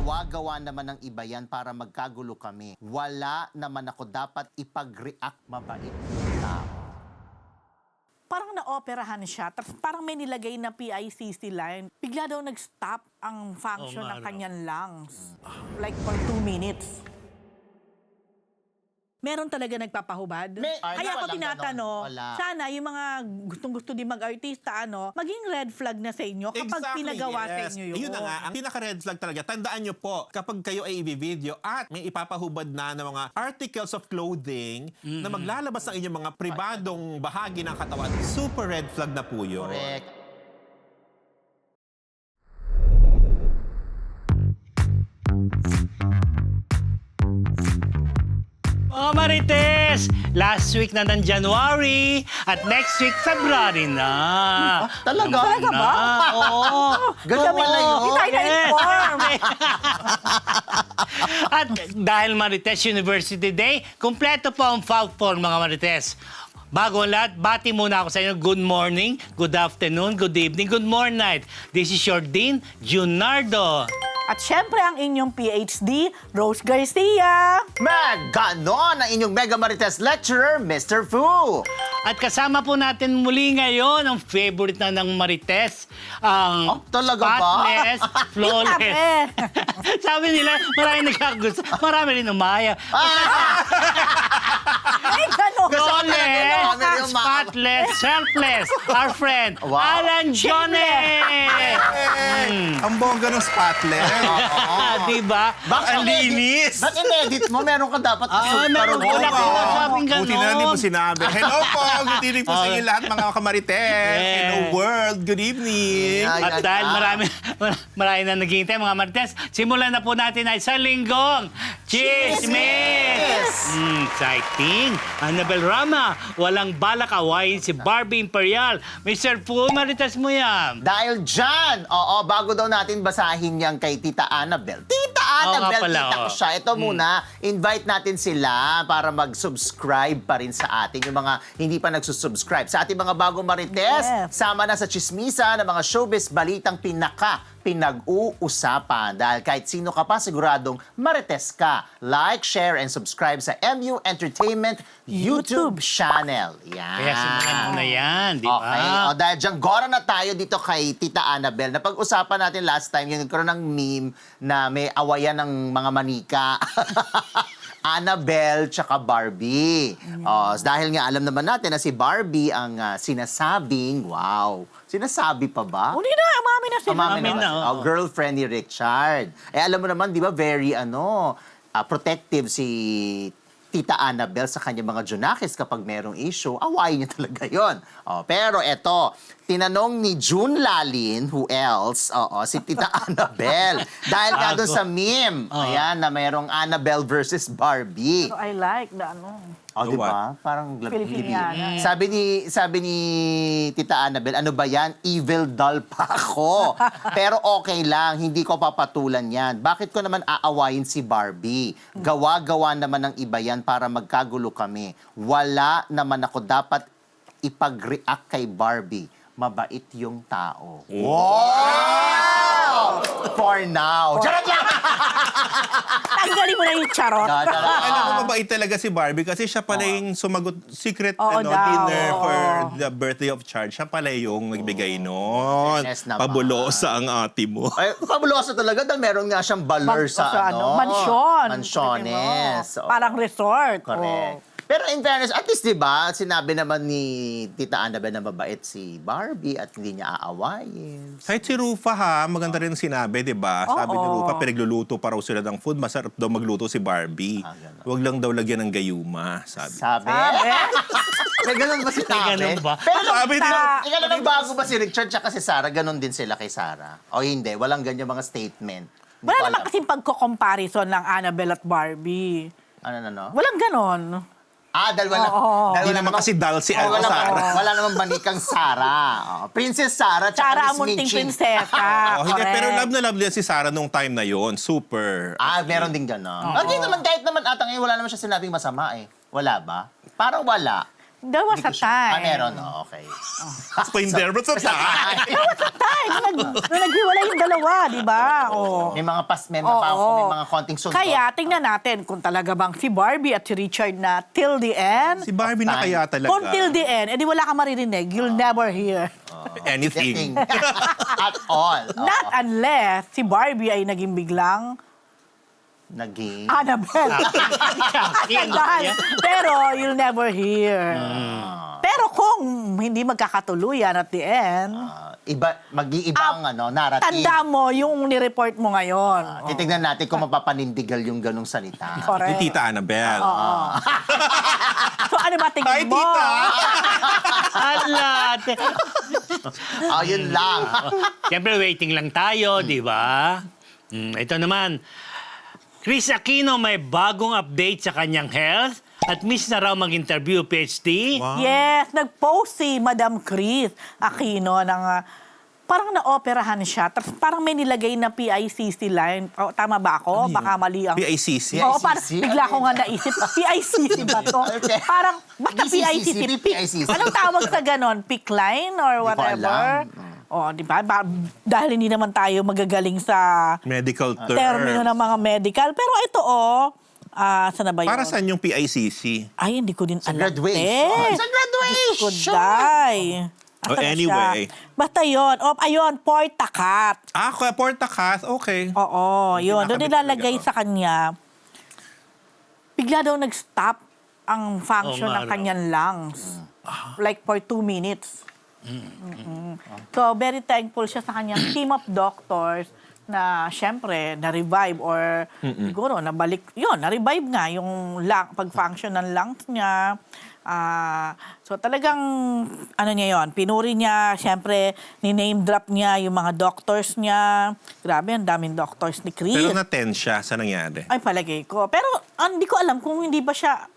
Gawa-gawa naman ng iba yan para magkagulo kami. Wala naman ako dapat ipag-react mabait yung tao. Parang na-operahan siya, tapos parang may nilagay na PICC line. Bigla daw nag-stop ang function ng kanyang lungs. Like for 2 minutes. Meron talaga nagpapahubad? Kaya ako walang tinatanong, ganon. Wala. sana yung mga gustong-gusto din mag-artista, maging red flag na sa inyo kapag pinagawa sa inyo yun. Yun na nga, ang pinaka-red flag talaga, tandaan nyo po, kapag kayo ay i-video at may ipapahubad na ng mga articles of clothing na maglalabas ng inyong mga pribadong bahagi ng katawan, super red flag na po yun. Correct. Oh, Marites! Last week na ng January at next week February na. Talaga? Naman Talaga ba? na. Oo. Ganun pala yun. Hindi tayo na-inform. At dahil Marites University Day, kumpleto po ang FAUCPOR mga Marites. Bago ang lahat, bati muna ako sa inyo. Good morning, good afternoon, good evening, good morning night. This is your Dean, Junardo. At syempre ang inyong PhD, Rose Garcia. Ganon ang inyong Mega Marites lecturer, Mr. Fu. At kasama po natin muli ngayon ang favorite na ng Marites, ang talaga ba? spotless, flawless. Grabe. Sabi nila, marami nagkagusto, marami rin umaya. Ay, gano'n. Flawless, spotless, selfless, our friend, Wow. Alan Jones! Ang bongga ng spotless. Diba? Ang linis. Ba't in-edit mo? Meron ka dapat meron ko lang sinasabing ganon. Buti na hindi mo sinabi. Hello po, good evening po sa inyo lahat mga kamarites. Yes. Hello world, good evening. Ay, At dahil marami na naghihintay mga Marites, simulan na po natin ay sa linggong Chismis! Exciting! Annabel Rama, walang balak awayin si Barbie Imperial. Mr. Fu, Marites mo yan. Dahil dyan, bago daw natin basahin yan kay Tita Annabel. Tita Annabel, nga pala, tita ko siya. Ito muna, invite natin sila para mag-subscribe pa rin sa atin. Yung mga hindi pa nagsusubscribe. Sa ating mga bagong Marites, Yes. sama na sa chismisa ng mga showbiz balitang pinag-uusapan. Dahil kahit sino ka pa, siguradong Marites ka. Like, share, and subscribe sa MU Entertainment YouTube channel. Yan. Kaya simulan mo na yan, di ba? Okay. Dahil dyan, gora na tayo dito kay Tita Annabel. Napag-usapan natin last time, yung nagkaroon ng meme na may awayan ng mga manika. Annabel tsaka Barbie. Dahil nga alam naman natin na si Barbie ang sinasabing, sinasabi pa ba? Hindi na, umami na sila. Umamin na, oo. Girlfriend ni Richard. Alam mo naman, di ba, very protective si Tita Annabel sa kanyang mga junakis kapag merong issue, awayin niya talaga yon. Pero eto, tinanong ni June Lalin, who else, si Tita Annabel. Dahil nga doon sa meme, ayan, na merong Annabel versus Barbie. So I like the Di ba? Parang Filipiniana. Sabi ni Tita Annabel, ano ba yan? Evil doll pa ako. Pero okay lang, hindi ko papatulan yan. Bakit ko naman aawayin si Barbie? Gawa-gawa naman ng iba yan para magkagulo kami. Wala naman ako dapat ipag-react kay Barbie. Mabait yung tao. Wow! For now. Charot lang! Tanggalin mo na yung charot. Alam mo, mabait talaga si Barbie kasi siya pala yung sumagot secret Oo daw. dinner for the birthday of Charles. Siya pala yung nagbigay nun. Yes naman. Pabulosa ang ate mo. Ay, fabuloso talaga dahil meron nga siyang baler sa Mansyon. Mansyones. Parang resort. Correct. Pero in fairness, at least, di ba, sinabi naman ni Tita Annabel na mabait si Barbie at hindi niya aawayin. Kahit si Rufa ha, maganda rin sinabi, di ba? Sabi ni Rufa, pinagluluto pa raw sila ng food. Masarap daw magluto si Barbie. Ganun. Huwag lang daw lagyan ng gayuma, sabi. Sabi? May ganun ba sinabi? May ganun ba? Pero Sabi din, ikaw naman bago ba si Richard tsaka si Sarah, ganun din sila kay Sarah? O hindi, walang ganyan mga statement. Hindi Wala ko naman alam. kasing pagko-comparison ng Annabelle at Barbie. Ano? Walang ganon. Dahil wala. Hindi naman kasi dahil si Sarah. Wala naman banikang Sarah. Princess Sarah tsaka Sarah Miss ang munting Minchin. prinsesa. Hindi, Correct. pero love na love niya si Sarah nung time na yon. Super. Meron din gano'n. Hindi naman, kahit naman atang wala naman siya sinabing masama eh. Wala ba? Parang wala. There was a time. Meron. Okay. Explain there, but sa time. There was a time. Nung naghiwalay yung dalawa, di ba? Oh. May mga may mga konting suntok. Kaya, tingnan natin kung talaga bang si Barbie at si Richard na till the end. Si Barbie na kaya talaga. Kung till the end, edi wala ka maririnig. You'll never hear. Anything. At all. Not unless si Barbie ay naging biglang Naging. Annabelle. Yan. Tandaan. Pero you'll never hear. Pero kung hindi magkakatuluyan at the end, Mag-iibang narrative. tanda mo yung nireport mo ngayon. Titignan natin kung mapapanindigal yung ganong salita. Si Correct. Tita Annabelle. So ano ba tingin Hi, mo? Tita! Ala. Yun lang. Siyempre, waiting lang tayo, di ba? Ito naman, Chris Aquino may bagong update sa kanyang health at miss na raw mag-interview PhD. Wow. Yes, nag-post si Madam Chris Aquino ng parang na-operahan siya. Tapos parang may nilagay na PICC line. Oh, tama ba ako? Baka mali ang... PICC? Oo, parang bigla ko nga naisip, PICC ba to? Okay. Parang, basta PICC, PICC? PICC. Anong tawag sa ganon? PIC line or Hindi ko whatever? O, di ba? Dahil hindi naman tayo magagaling sa Medical term. termino ng mga medical. Pero ito, saan na ba yun? Para saan yung PICC? Ay, hindi ko din alam. graduation. Sa graduation. Good day. Oh, anyway. Basta yun. Ayun, Portacat. Kaya Portacas, okay. Oo, yun. Doon nakabit nilalagay talaga. sa kanya. Bigla daw nag-stop ang function Oo ng nga, kanyang lungs. Like for 2 minutes. Mm-mm. So, very thankful siya sa kanyang team of doctors na syempre na-revive or siguro nabalik. Yun, na-revive nga yung pag-function ng lungs niya. So talagang niya yon, pinuri niya, syempre ni-name drop niya yung mga doctors niya. Grabe, ang daming doctors ni Chris. Pero na-tense siya sa nangyari. Ay, palagay ko. Pero hindi ko alam kung hindi ba siya,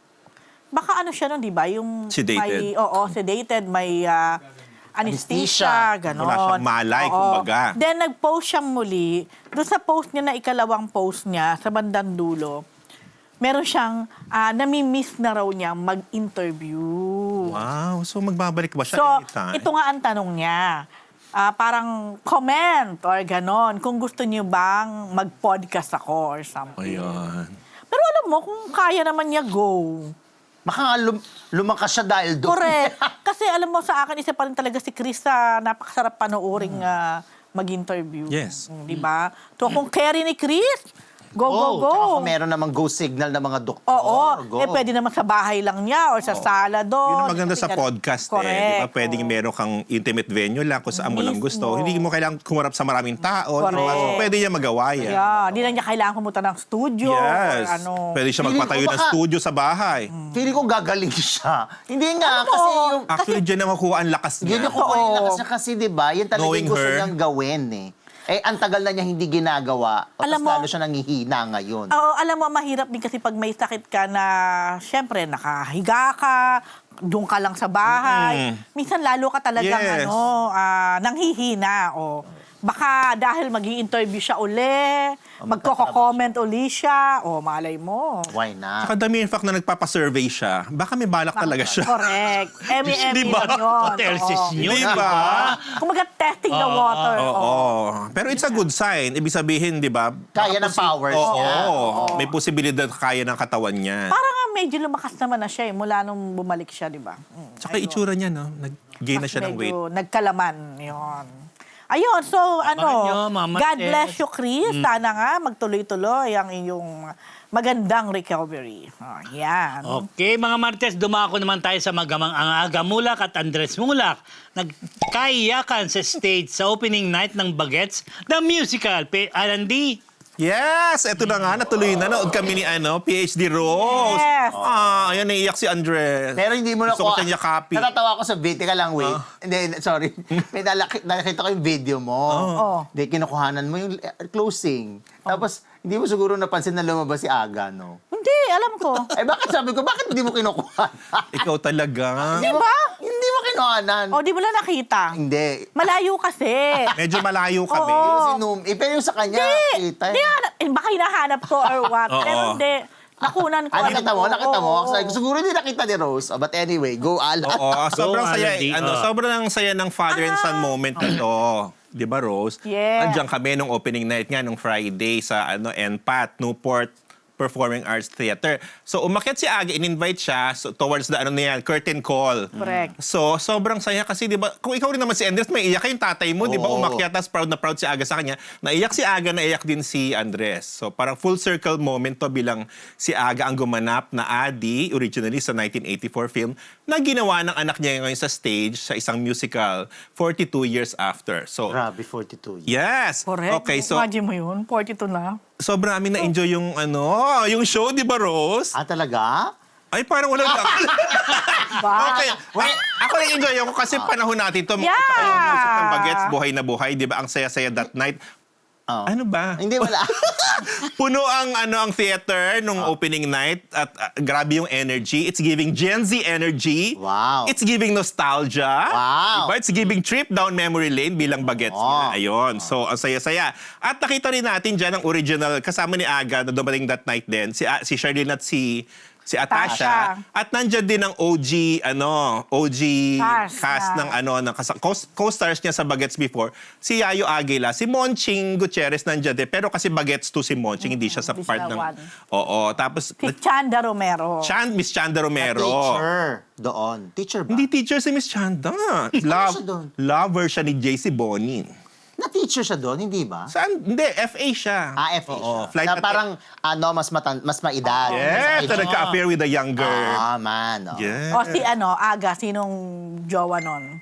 baka siya nun, di ba? Yung Sedated. Sedated, may anesthesia, ganon. Wala siyang malay, kumbaga. Then nag-post siyang muli. Doon sa post niya na ikalawang post niya, sa bandang dulo, meron siyang nami-miss na raw niya mag-interview. Wow, so magbabalik ba siya So, anytime? ito nga ang tanong niya. Parang comment or ganon, kung gusto niyo bang mag-podcast ako or something. Ayun. Pero alam mo, kung kaya naman niya, go. Baka nga lumakas siya dahil doon. Correct. Kasi alam mo, sa akin, isa pa rin talaga si Chris sa napakasarap panooring mag-interview. Yes. Di ba? So, kung carry ni Chris, go, go, go. Tsaka kung meron namang go signal ng mga doktor. Oo. Go. Pwede naman sa bahay lang niya or sa sala doon. Yun ang maganda sa podcast Di ba? Correct. Pwedeng meron kang intimate venue lang kung saan mo lang gusto. Mismo. Hindi mo kailangang kumarap sa maraming tao. Di ba? Correct. So, pwede niya magawa yan. Yeah, hindi na niya kailangan pumunta ng studio. Yes. Or ano. Pwede siya Feeling magpatayo ko ng baka- studio sa bahay. Feeling ko gagaling siya. Hindi nga, Ano kasi mo? yung... Actually, dyan na makuha ang lakas Yun niya. yung kukuha yung lakas niya kasi, di ba? Yan talaga Knowing yung gusto her. niyang gawin eh. Ang tagal na niya hindi ginagawa. Alam Tapos mo- lalo siya nangihina ngayon. Oo, alam mo, mahirap din kasi pag may sakit ka na, syempre, nakahiga ka, doon ka lang sa bahay. Minsan lalo ka talagang Yes. nanghihina. O baka dahil mag-i-interview siya uli, magkoko-comment uli siya, o malay mo. Why not? Saka dami in fact na nagpapasurvey siya. Baka may balak talaga siya. Correct. Emi-emi Di ba? lang yun. What else is Oo. new? Di ba? Kumaga testing the water. Oo. Pero it's a good sign. Ibig sabihin, di ba? Kaya ng powers Oo. niya. May posibilidad kaya ng katawan niya. Parang nga medyo lumakas naman na siya mula nung bumalik siya, di ba? Tsaka itsura niya, no? Nag-gain na siya ng weight. Medyo nagkalaman. Yun. Ayun, so nyo, Mama God Tess. bless you, Chris. Sana nga magtuloy-tuloy ang iyong magandang recovery. Oh, yan. Okay, mga Martes, dumako naman tayo sa magamang ang Aga Mulak at Andres Mulak. Nagkaiyakan sa stage sa opening night ng Bagets, the musical. R&D. Yes! Eto na nga, natuloy na. Nood kami ni PhD Rose. Yes. Ayan, naiiyak si Andres. Pero hindi mo na Gusto ko siya yakapin. Natatawa ko sa video. Teka lang, wait. Hindi, sorry. May nakita ko yung video mo. Oh. Hindi, kinukuhanan mo yung closing. Tapos, hindi mo siguro napansin na lumabas si Aga, no? Hindi, alam ko. Bakit sabi ko, bakit hindi mo kinukuha? Ikaw talaga. Di ba? Hindi mo kinuhanan. O, di mo na nakita. Hindi. Malayo kasi. Medyo malayo kami. Oo. Pero pero yung sa kanya, kita. Di, baka hinahanap ko or what. Oo. Pero hindi. Nakunan ko. Nakita mo? Nakita mo? Oo. Sabi ko, siguro hindi nakita ni Rose. But anyway, go Ala. Oo, sobrang Go, saya. R&D. Sobrang saya ng father and son moment na to. di ba, Rose? Yes. Andiyan kami nung opening night nga nung Friday sa NPAT, Newport Performing Arts Theater. So umakyat si Aga, in-invite siya towards the curtain call. Correct. So sobrang saya kasi 'di ba? Kung ikaw rin naman si Andres, may iyak yung tatay mo, 'di ba? Oo. Umakyat tas proud na proud si Aga sa kanya. Naiyak si Aga, naiyak din si Andres. So parang full circle moment to bilang si Aga ang gumanap na Adi, originally sa 1984 film, na ginawa ng anak niya ngayon sa stage sa isang musical 42 years after. So Grabe, 42 years. yes. Correct. Okay, so Imagine mo yun, 42 na. sobrang namin na-enjoy yung yung show, 'di ba, Rose? Ah, talaga? Ay, parang wala lang. Ba? Okay. Ako nag-enjoy ako kasi panahon natin to. Yeah. Tsaka yung music ng Bagets, buhay na buhay. Di ba? Ang saya-saya that night. Oh. Ano ba? Hindi, wala. Puno ang theater nung opening night at grabe yung energy. It's giving Gen Z energy. Wow. It's giving nostalgia. Wow. Diba? It's giving trip down memory lane bilang Bagets Oh. nga. Ayun. So, ang saya-saya. At nakita rin natin dyan ang original kasama ni Aga na dumating that night din. Si Charlene at si Atasha. At nandiyan din ang OG cast ng co-stars niya sa Bagets before. Si Yayo Aguila, si Monching Gutierrez nandiyan din. Pero kasi Bagets 2 si Monching, hindi siya sa Hindi part siya ng... one. Oo. Tapos, Si Chanda Romero. Miss Chanda Romero. Teacher doon. Teacher ba? Hindi teacher si Miss Chanda. siya doon? Lover siya ni JC Bonin. Na-teacher siya doon, hindi ba? Saan? Hindi, FA siya. Ah, FA Oo, siya. flight Na attendant. parang, mas maedad. Yes, Mas na nagka-affair with a younger. Ah, man. Oh. Yes. O si Aga, sinong jowa nun?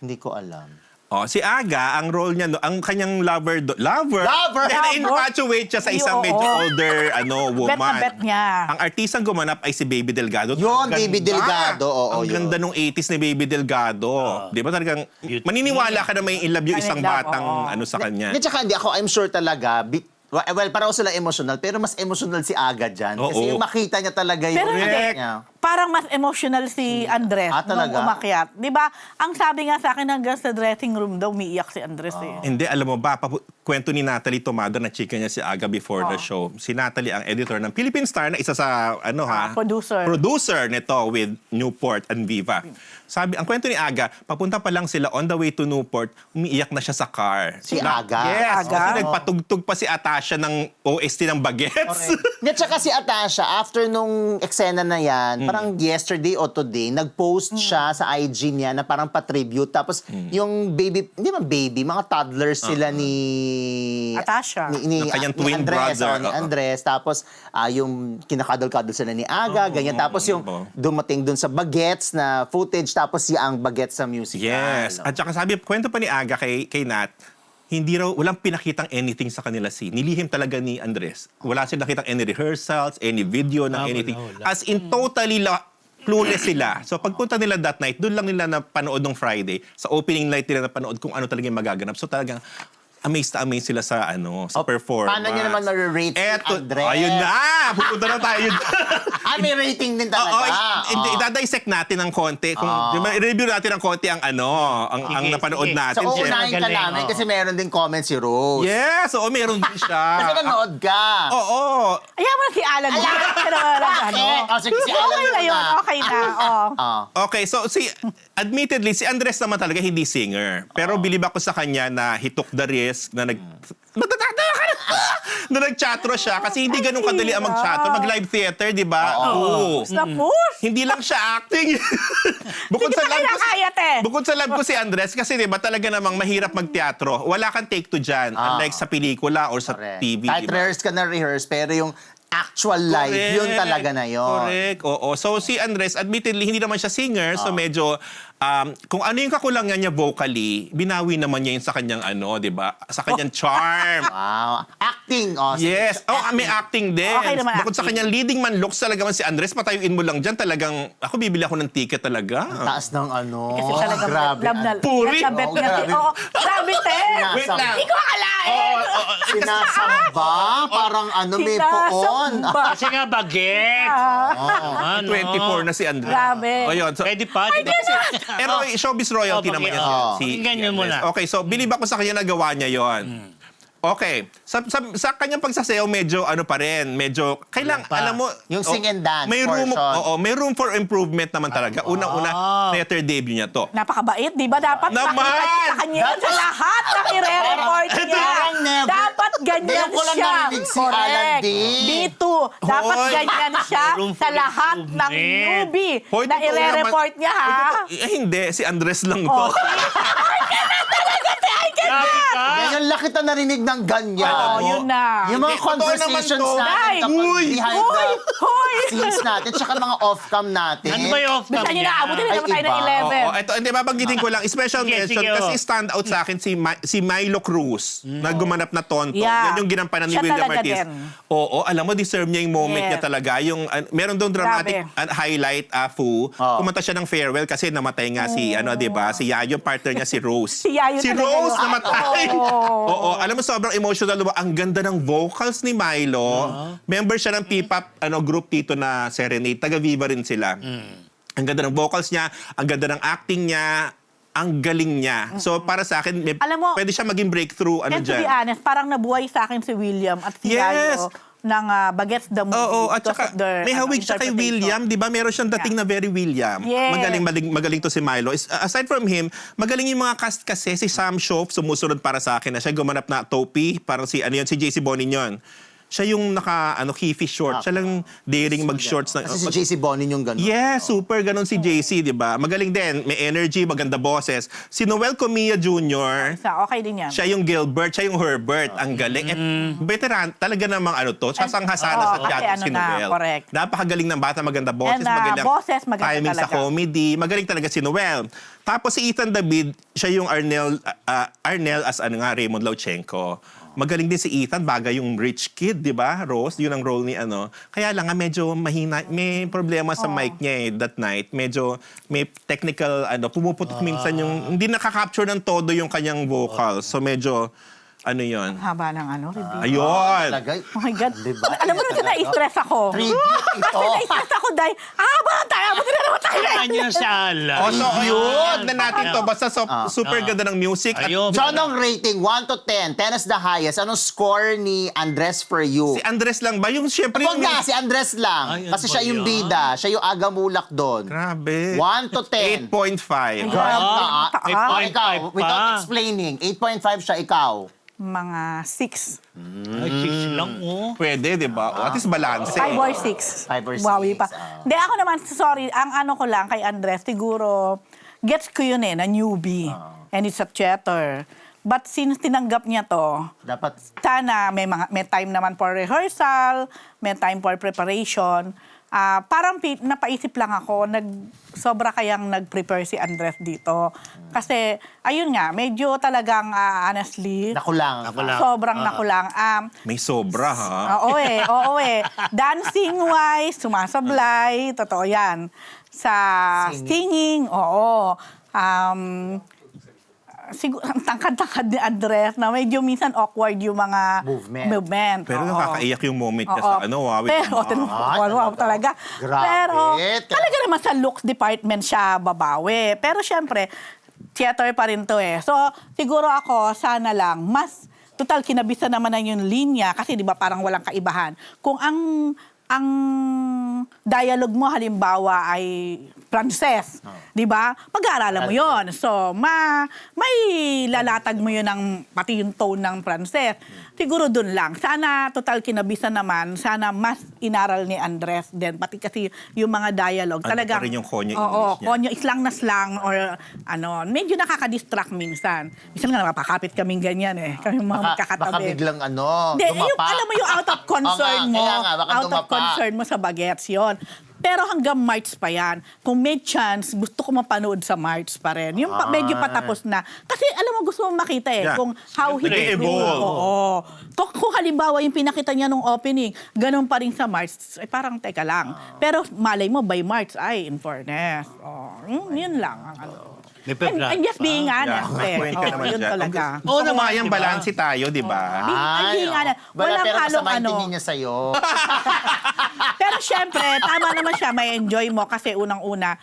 Hindi ko alam. Oh, si Aga, ang role niya, ang kanyang lover. Lover! Na-infatuate siya sa isang Oo. medyo older woman. Bet na bet niya. Ang artistang gumanap ay si Baby Delgado. Yun, Ang Baby ganda. Delgado, oo, Ang yun. ganda nung 80s ni Baby Delgado. Di ba talagang, Beautiful. maniniwala ka na may in love yung isang In love, batang oo. sa kanya. Hindi, tsaka hindi ako, I'm sure talaga, well, parang sila emotional, pero mas emotional si Aga dyan. Kasi Oo. yung makita niya talaga yung Pero hindi, niya. parang mas emotional si Andres Ah, nung talaga? umakyat. Di ba? Ang sabi nga sa akin hanggang sa dressing room daw, umiiyak si Andres eh. Hindi, alam mo ba, kwento ni Natalie Tomado na chika niya si Aga before the show. Si Natalie ang editor ng Philippine Star na isa sa, Producer. Producer nito with Newport and Viva. Sabi, ang kwento ni Aga, papunta pa lang sila on the way to Newport, umiiyak na siya sa car. Si Aga? Yes, Aga? kasi nagpatugtog pa si Atasha ng OST ng Bagets. Hindi, tsaka si Atasha, after nung eksena na yan, parang yesterday o today, nag-post siya sa IG niya na parang pa-tribute. Tapos yung baby, hindi man baby, mga toddlers sila ni... Atasha. Ng kanyang twin Andres, brother. ni Andres. Tapos yung kinakadal-kadal sila ni Aga, ganyan. Tapos yung dumating dun sa Bagets na footage, tapos ang Bagets sa musical. Yes. At saka sabi, kwento pa ni Aga kay Nat, walang pinakitang anything sa kanila scene. Nilihim talaga ni Andres. Wala silang nakitang any rehearsals, any video ng anything. wala. As in, totally clueless sila. So pagpunta nila that night, doon lang nila napanood nung Friday. Sa opening night nila napanood kung ano talaga yung magaganap. So talagang amazed na amazed sila sa sa performance. Paano niyo naman ma-rate si Andres? Ayun na! Pupunta na tayo. May rating din Oo, talaga. idadissect natin ng konti. I-review natin ng konti ang ang Sige, napanood sige. natin. So, Siyempre. unahin ka Galing, namin oo. kasi meron din comment si Rose. Yes, oo, meron din siya. Kasi nanood ka. Oo. Ayaw mo na si Alan. Pero ano. Sige, si Alan Okay na yun. na. Okay na. Oh. Okay, so admittedly, si Andres naman talaga hindi singer. Pero bilib ako sa kanya na he took the risk na Natatatawa ka na! Na nag-chatro siya kasi hindi ganun kadali ang mag-chatro. Mag-live theater, di ba? Oo. Tapos? Hindi lang siya acting. Hindi pa kaya, te. Bukod sa love ko si Andres, kasi di ba talaga namang mahirap mag-teatro. Wala kang take to dyan. Unlike sa pelikula or sa Correct. TV. Kahit di ba? rehearse ka na rehearse, pero yung actual live, yun talaga na yun. Correct. Oo. So si Andres, admittedly, hindi naman siya singer. So medyo, kung ano yung kakulangan niya vocally, binawi naman niya yun sa kanyang di ba? Sa kanyang charm. Wow. Acting. Yes. May acting din. Okay naman Bukod sa acting. kanyang leading man looks talaga man si Andres, patayuin mo lang dyan. Talagang, ako bibili ako ng ticket talaga. Taas ng Kasi talagang grabe. love na Puri. bet na bet niya. grabe. Oo, grabe, te. Wait lang. Hindi ko akalain. Sinasamba. Parang may poon. Sinasamba. Kasi nga Bagets. Ano? 24 na si Andres. Grabe. O yun. So, Pwede pa. pero showbiz royalty Oh, naman bakit? yan. Oh. Si Pakinggan niyo Andres. muna. Okay, so bilib ako sa kanya na gawa niya yon. Okay. Sa kanyang pagsasayaw, medyo ano pa rin. Medyo, alam mo... Yung sing and dance may room, portion. may room for improvement naman talaga. Unang-una, theater debut niya to. Napakabait, di ba? Dapat Naman! nakita sa kanya yan sa lahat ng ire-report niya. Parang never. Dapat ganyan Ngayon ko lang siya. narinig si Alan D. B2. Dapat Hoy. ganyan siya Room sa for lahat ng improvement. newbie Hoy, na totoo ire-report naman. niya, ha? Hoy, hindi, si Andres lang to. Oh, Grabe ka! Ngayon lang kita narinig ng ganyan. Oo, yun na. Yung mga Hindi, totoo conversations naman to. natin kapag Uy! behind Hoy! the Hoy! scenes natin, tsaka mga off-cam natin. Ano ba yung off-cam Basta nyo niya? naabutin na Ay, naman tayo ng iba. 11. Ito, hindi, babanggitin ko lang. Special Sige, mention sige, kasi oh. stand out sa akin si Milo Cruz na gumanap na Tonto. Yeah. Yan yung ginampanan ni Siya William talaga Martinez. din. Oo, alam mo, deserve niya yung moment Yes. niya talaga. Yung, meron doon dramatic highlight, Fu. Kumanta siya ng farewell kasi namatay nga si, di ba, si Yayo, partner niya si Rose. Si Yayo talaga Rose yun. namatay. Oo. Oo, alam mo, sobrang emotional. Ang ganda ng vocals ni Milo. Member siya ng P-pop group dito na Serenade. Taga-Viva rin sila. Ang ganda ng vocals niya, ang ganda ng acting niya, ang galing niya. So, para sa akin, Alam mo, pwede siya maging breakthrough. And to be Dyan. honest, parang nabuhay sa akin si William at si Yes. Yayo ng Bagets the Movie. Oo, at because saka of their, may hawig siya kay interpretation. William, di ba? Meron siyang dating na very William. Yes. Magaling to si Milo. Aside from him, magaling yung mga cast kasi. Si Sam Shoff, sumusunod para sa akin na siya gumanap na Topi, parang si JC Bonin yun. Siya yung Kifi short. Siya lang daring mag-shorts. Kasi si JC Bonin yung gano'n. Yeah, super ganon si JC, di ba? Magaling din, may energy, maganda boses. Si Noel Comia Jr., Okay din yan. siya yung Gilbert, siya yung Herbert. Ang galing. Veteran, talaga namang sasanghasanas Oo, at kasi teatro si na, Noel. correct. Napakagaling ng bata, maganda boses, And, maganda boses, maganda timing sa talaga. comedy. Magaling talaga si Noel. Tapos si Ethan David, siya yung Arnel as Raymond Lauchenko. Magaling din si Ethan, bagay yung rich kid, di ba? Rose, yun ang role ni Kaya lang nga medyo mahina, may problema sa mic niya that night. Medyo may technical, pumuputok minsan yung, hindi nakaka-capture ng todo yung kanyang vocals. So medyo, yun. Haba ng review. Ayun! Talaga. Oh my God. Diba? Alam mo naman, na-stress ako. Tribute ito. Kasi na-stress ako dahil, ba tayo? Buti na naman tayo. Ano yung sa ala? So, yun na natin to. Basta super ganda ng music. At Ayun. So, anong rating? 1 to 10. 10 is the highest. Anong score ni Andres for you? si Andres lang ba? Yung siyempre Huwag na, si Andres lang. Ay, ano Kasi ba siya yung yan? bida. Siya yung agamulak doon. Grabe. 1 to 10. 8.5. Grabe. May Ah, 0.5 ikaw, pa. without explaining, 8.5 siya, ikaw. Mga 6. Ay, 6 lang, oh. Pwede, di ba? At least balance. 5 or 6. 5 or 6. Wawi pa. Hindi, ako naman, sorry, ang ko lang kay Andres, siguro, gets ko yun na newbie. And it's a theater. But since tinanggap niya to, Dapat, sana may time naman for rehearsal, may time for preparation. Parang napaisip lang ako, sobra kayang nag-prepare si Andres dito. Kasi, ayun nga, medyo talagang, honestly, nakulang. sobrang nakulang. May sobra, ha? Oo eh. Dancing-wise, sumasablay, totoo yan. Sa singing, oo. Siguro, ang tangkad-tangkad ni Andres na medyo minsan awkward yung mga movement. Pero Oo. nakakaiyak yung moment niya Oo. sa Wawi. Pero, wow, talaga. Grabe. Pero, talaga naman sa looks department siya babawi. Pero syempre, theater pa rin to eh. So, siguro ako, sana lang, total, kinabisa naman na yung linya kasi di ba parang walang kaibahan. Kung ang dialogue mo halimbawa ay Pranses, di ba? Pag-aaralan mo yon. So, may lalatag mo yun ng pati yung tone ng Pranses. Siguro dun lang. Sana, total kinabisa naman, sana mas inaral ni Andres din. Pati kasi yung mga dialogue. Talagang, pa rin yung konyo oo, English niya. konyo, islang na slang or medyo nakaka-distract minsan. Minsan nga napakapit kaming ganyan eh. Kami mga magkakatabi. Baka biglang Hindi, yung, alam mo yung out of concern mo. Kaya nga, baka Out of dumapa. concern mo sa bagets yon. Pero hanggang March pa yan. Kung may chance, gusto ko mapanood sa March pa rin. Yung medyo patapos na. Kasi alam mo, gusto mo makita eh. Yeah. Kung how he Nag-evolve. Oo. Kung halimbawa yung pinakita niya nung opening, ganun pa rin sa March, ay parang teka lang. Pero malay mo, by March, ay, in fairness. Yun lang. May I'm just being honest. May point ka naman Yun dyan. talaga. Oo naman, diba? balanse tayo, di ba? Ay, Ay, being honest. wala, Walang pero halong masama yung tingin niya sa'yo. Pero syempre, tama naman siya, may enjoy mo kasi unang-una,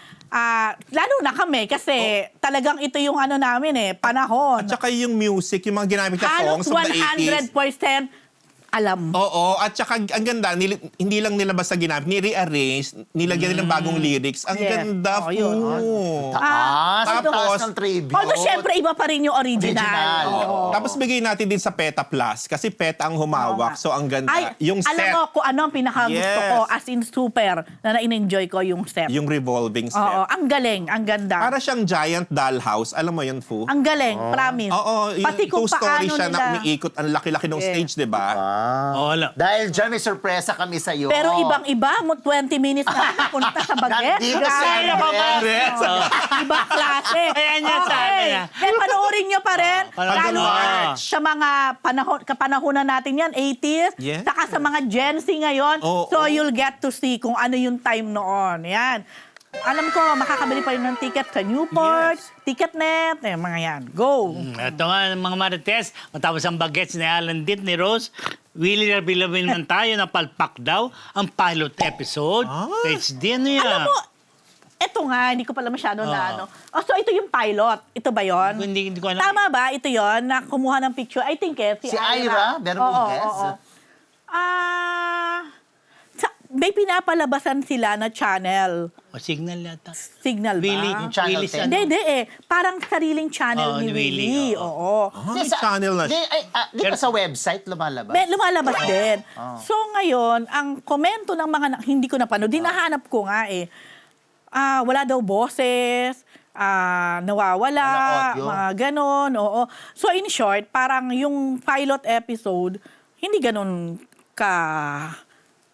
lalo na kami kasi talagang ito yung ano namin panahon. At saka yung music, yung mga ginamit na Halos songs of the 80s. 100% alam. Oo, at saka ang ganda, hindi lang nila basta ginamit, ni-rearrange, nilagyan nilang bagong lyrics. Ang Yes. ganda po. Yun. Taas, ang tapos- taas ng tribute. Although syempre, iba pa rin yung original. Original. Oo. Tapos bigay natin din sa PETA Plus kasi PETA ang humawak. Oo nga. So ang ganda. Ay, Yung alam set, mo kung ano ang pinakagusto Yes. ko, as in super, na na-enjoy ko yung set. yung revolving set. Oo, ang galing, ang ganda. Para siyang giant dollhouse. Alam mo yun, Fu? Ang galing, promise. Oo, Pati yung kung two-story paano siya nila. na umiikot. Ang laki-laki ng Yes. stage, di ba? Oh, wala. Dahil dyan, may sorpresa kami sa iyo. Pero ibang-iba, mo 20 minutes na pupunta sa baget. Nandito sa Grabe. Andres. Ibang klase. Kaya niya sabi na. Then panoorin nyo pa rin. Panoorin Lalo mo. na sa mga kapanahonan natin yan, 80s. Yes. Saka sa mga Gen Z ngayon. Oo. So you'll get to see kung ano yung time noon. Yan. Alam ko, makakabili pa rin ng ticket sa Newport, Ticketnet, mga yan. Go! Ito nga mga Marites, matapos ang bagets ni Alan Dit ni Rose, Willie Rabilabil naman tayo na palpak daw ang pilot episode. HD, ano yan? Alam mo, eto nga, hindi ko pala masyado na ano. Oh, so ito yung pilot. Ito ba yon? Hindi ko alam. Tama ba? Ito yon na kumuha ng picture. I think Si Ira, meron mong Oo, guess? oo. May pinapalabasan sila na channel. O, signal yata. Signal ba? Willie, Yung Channel Willie 10. Hindi Parang sariling channel Oo, ni ni Willie, Willie. oo. Oo. May channel na siya. Di ba sa website lumalabas? May lumalabas din. So ngayon, ang komento ng mga hindi ko napanood, dinahanap ko nga wala daw boses, nawawala, Wala audio. mga ganon, oo. So in short, parang yung pilot episode, hindi ganon ka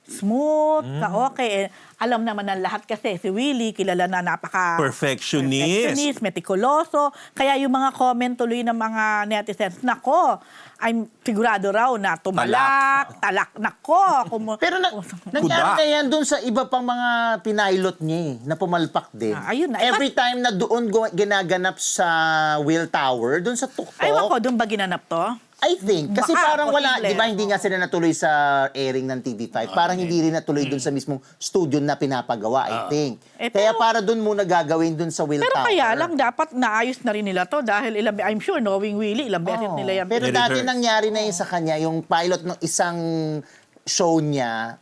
smooth, ka okay. Alam naman ng lahat kasi si Willie, kilala na Perfectionist. meticuloso. Kaya yung mga comment tuloy ng mga netizens, nako, I'm sigurado raw na tumalak, talak, nako. Pero nangyari na yan dun sa iba pang mga pinilot niya na pumalpak din. Ayun na. Every time na doon ginaganap sa Will Tower, dun sa tuktok, Aywan ko, doon ba ginanap to? I think. Kasi Baka, parang wala, posible. di ba hindi nga sila natuloy sa airing ng TV5. Parang hindi rin natuloy dun sa mismong studio na pinapagawa, I think. Kaya para dun muna gagawin dun sa Will Pero Tower. kaya lang, dapat naayos na rin nila to dahil I'm sure, knowing Willie, ilang beses Oo. nila yan. Pero Ni-rehearse. dati nangyari na yun sa kanya, yung pilot ng isang show niya,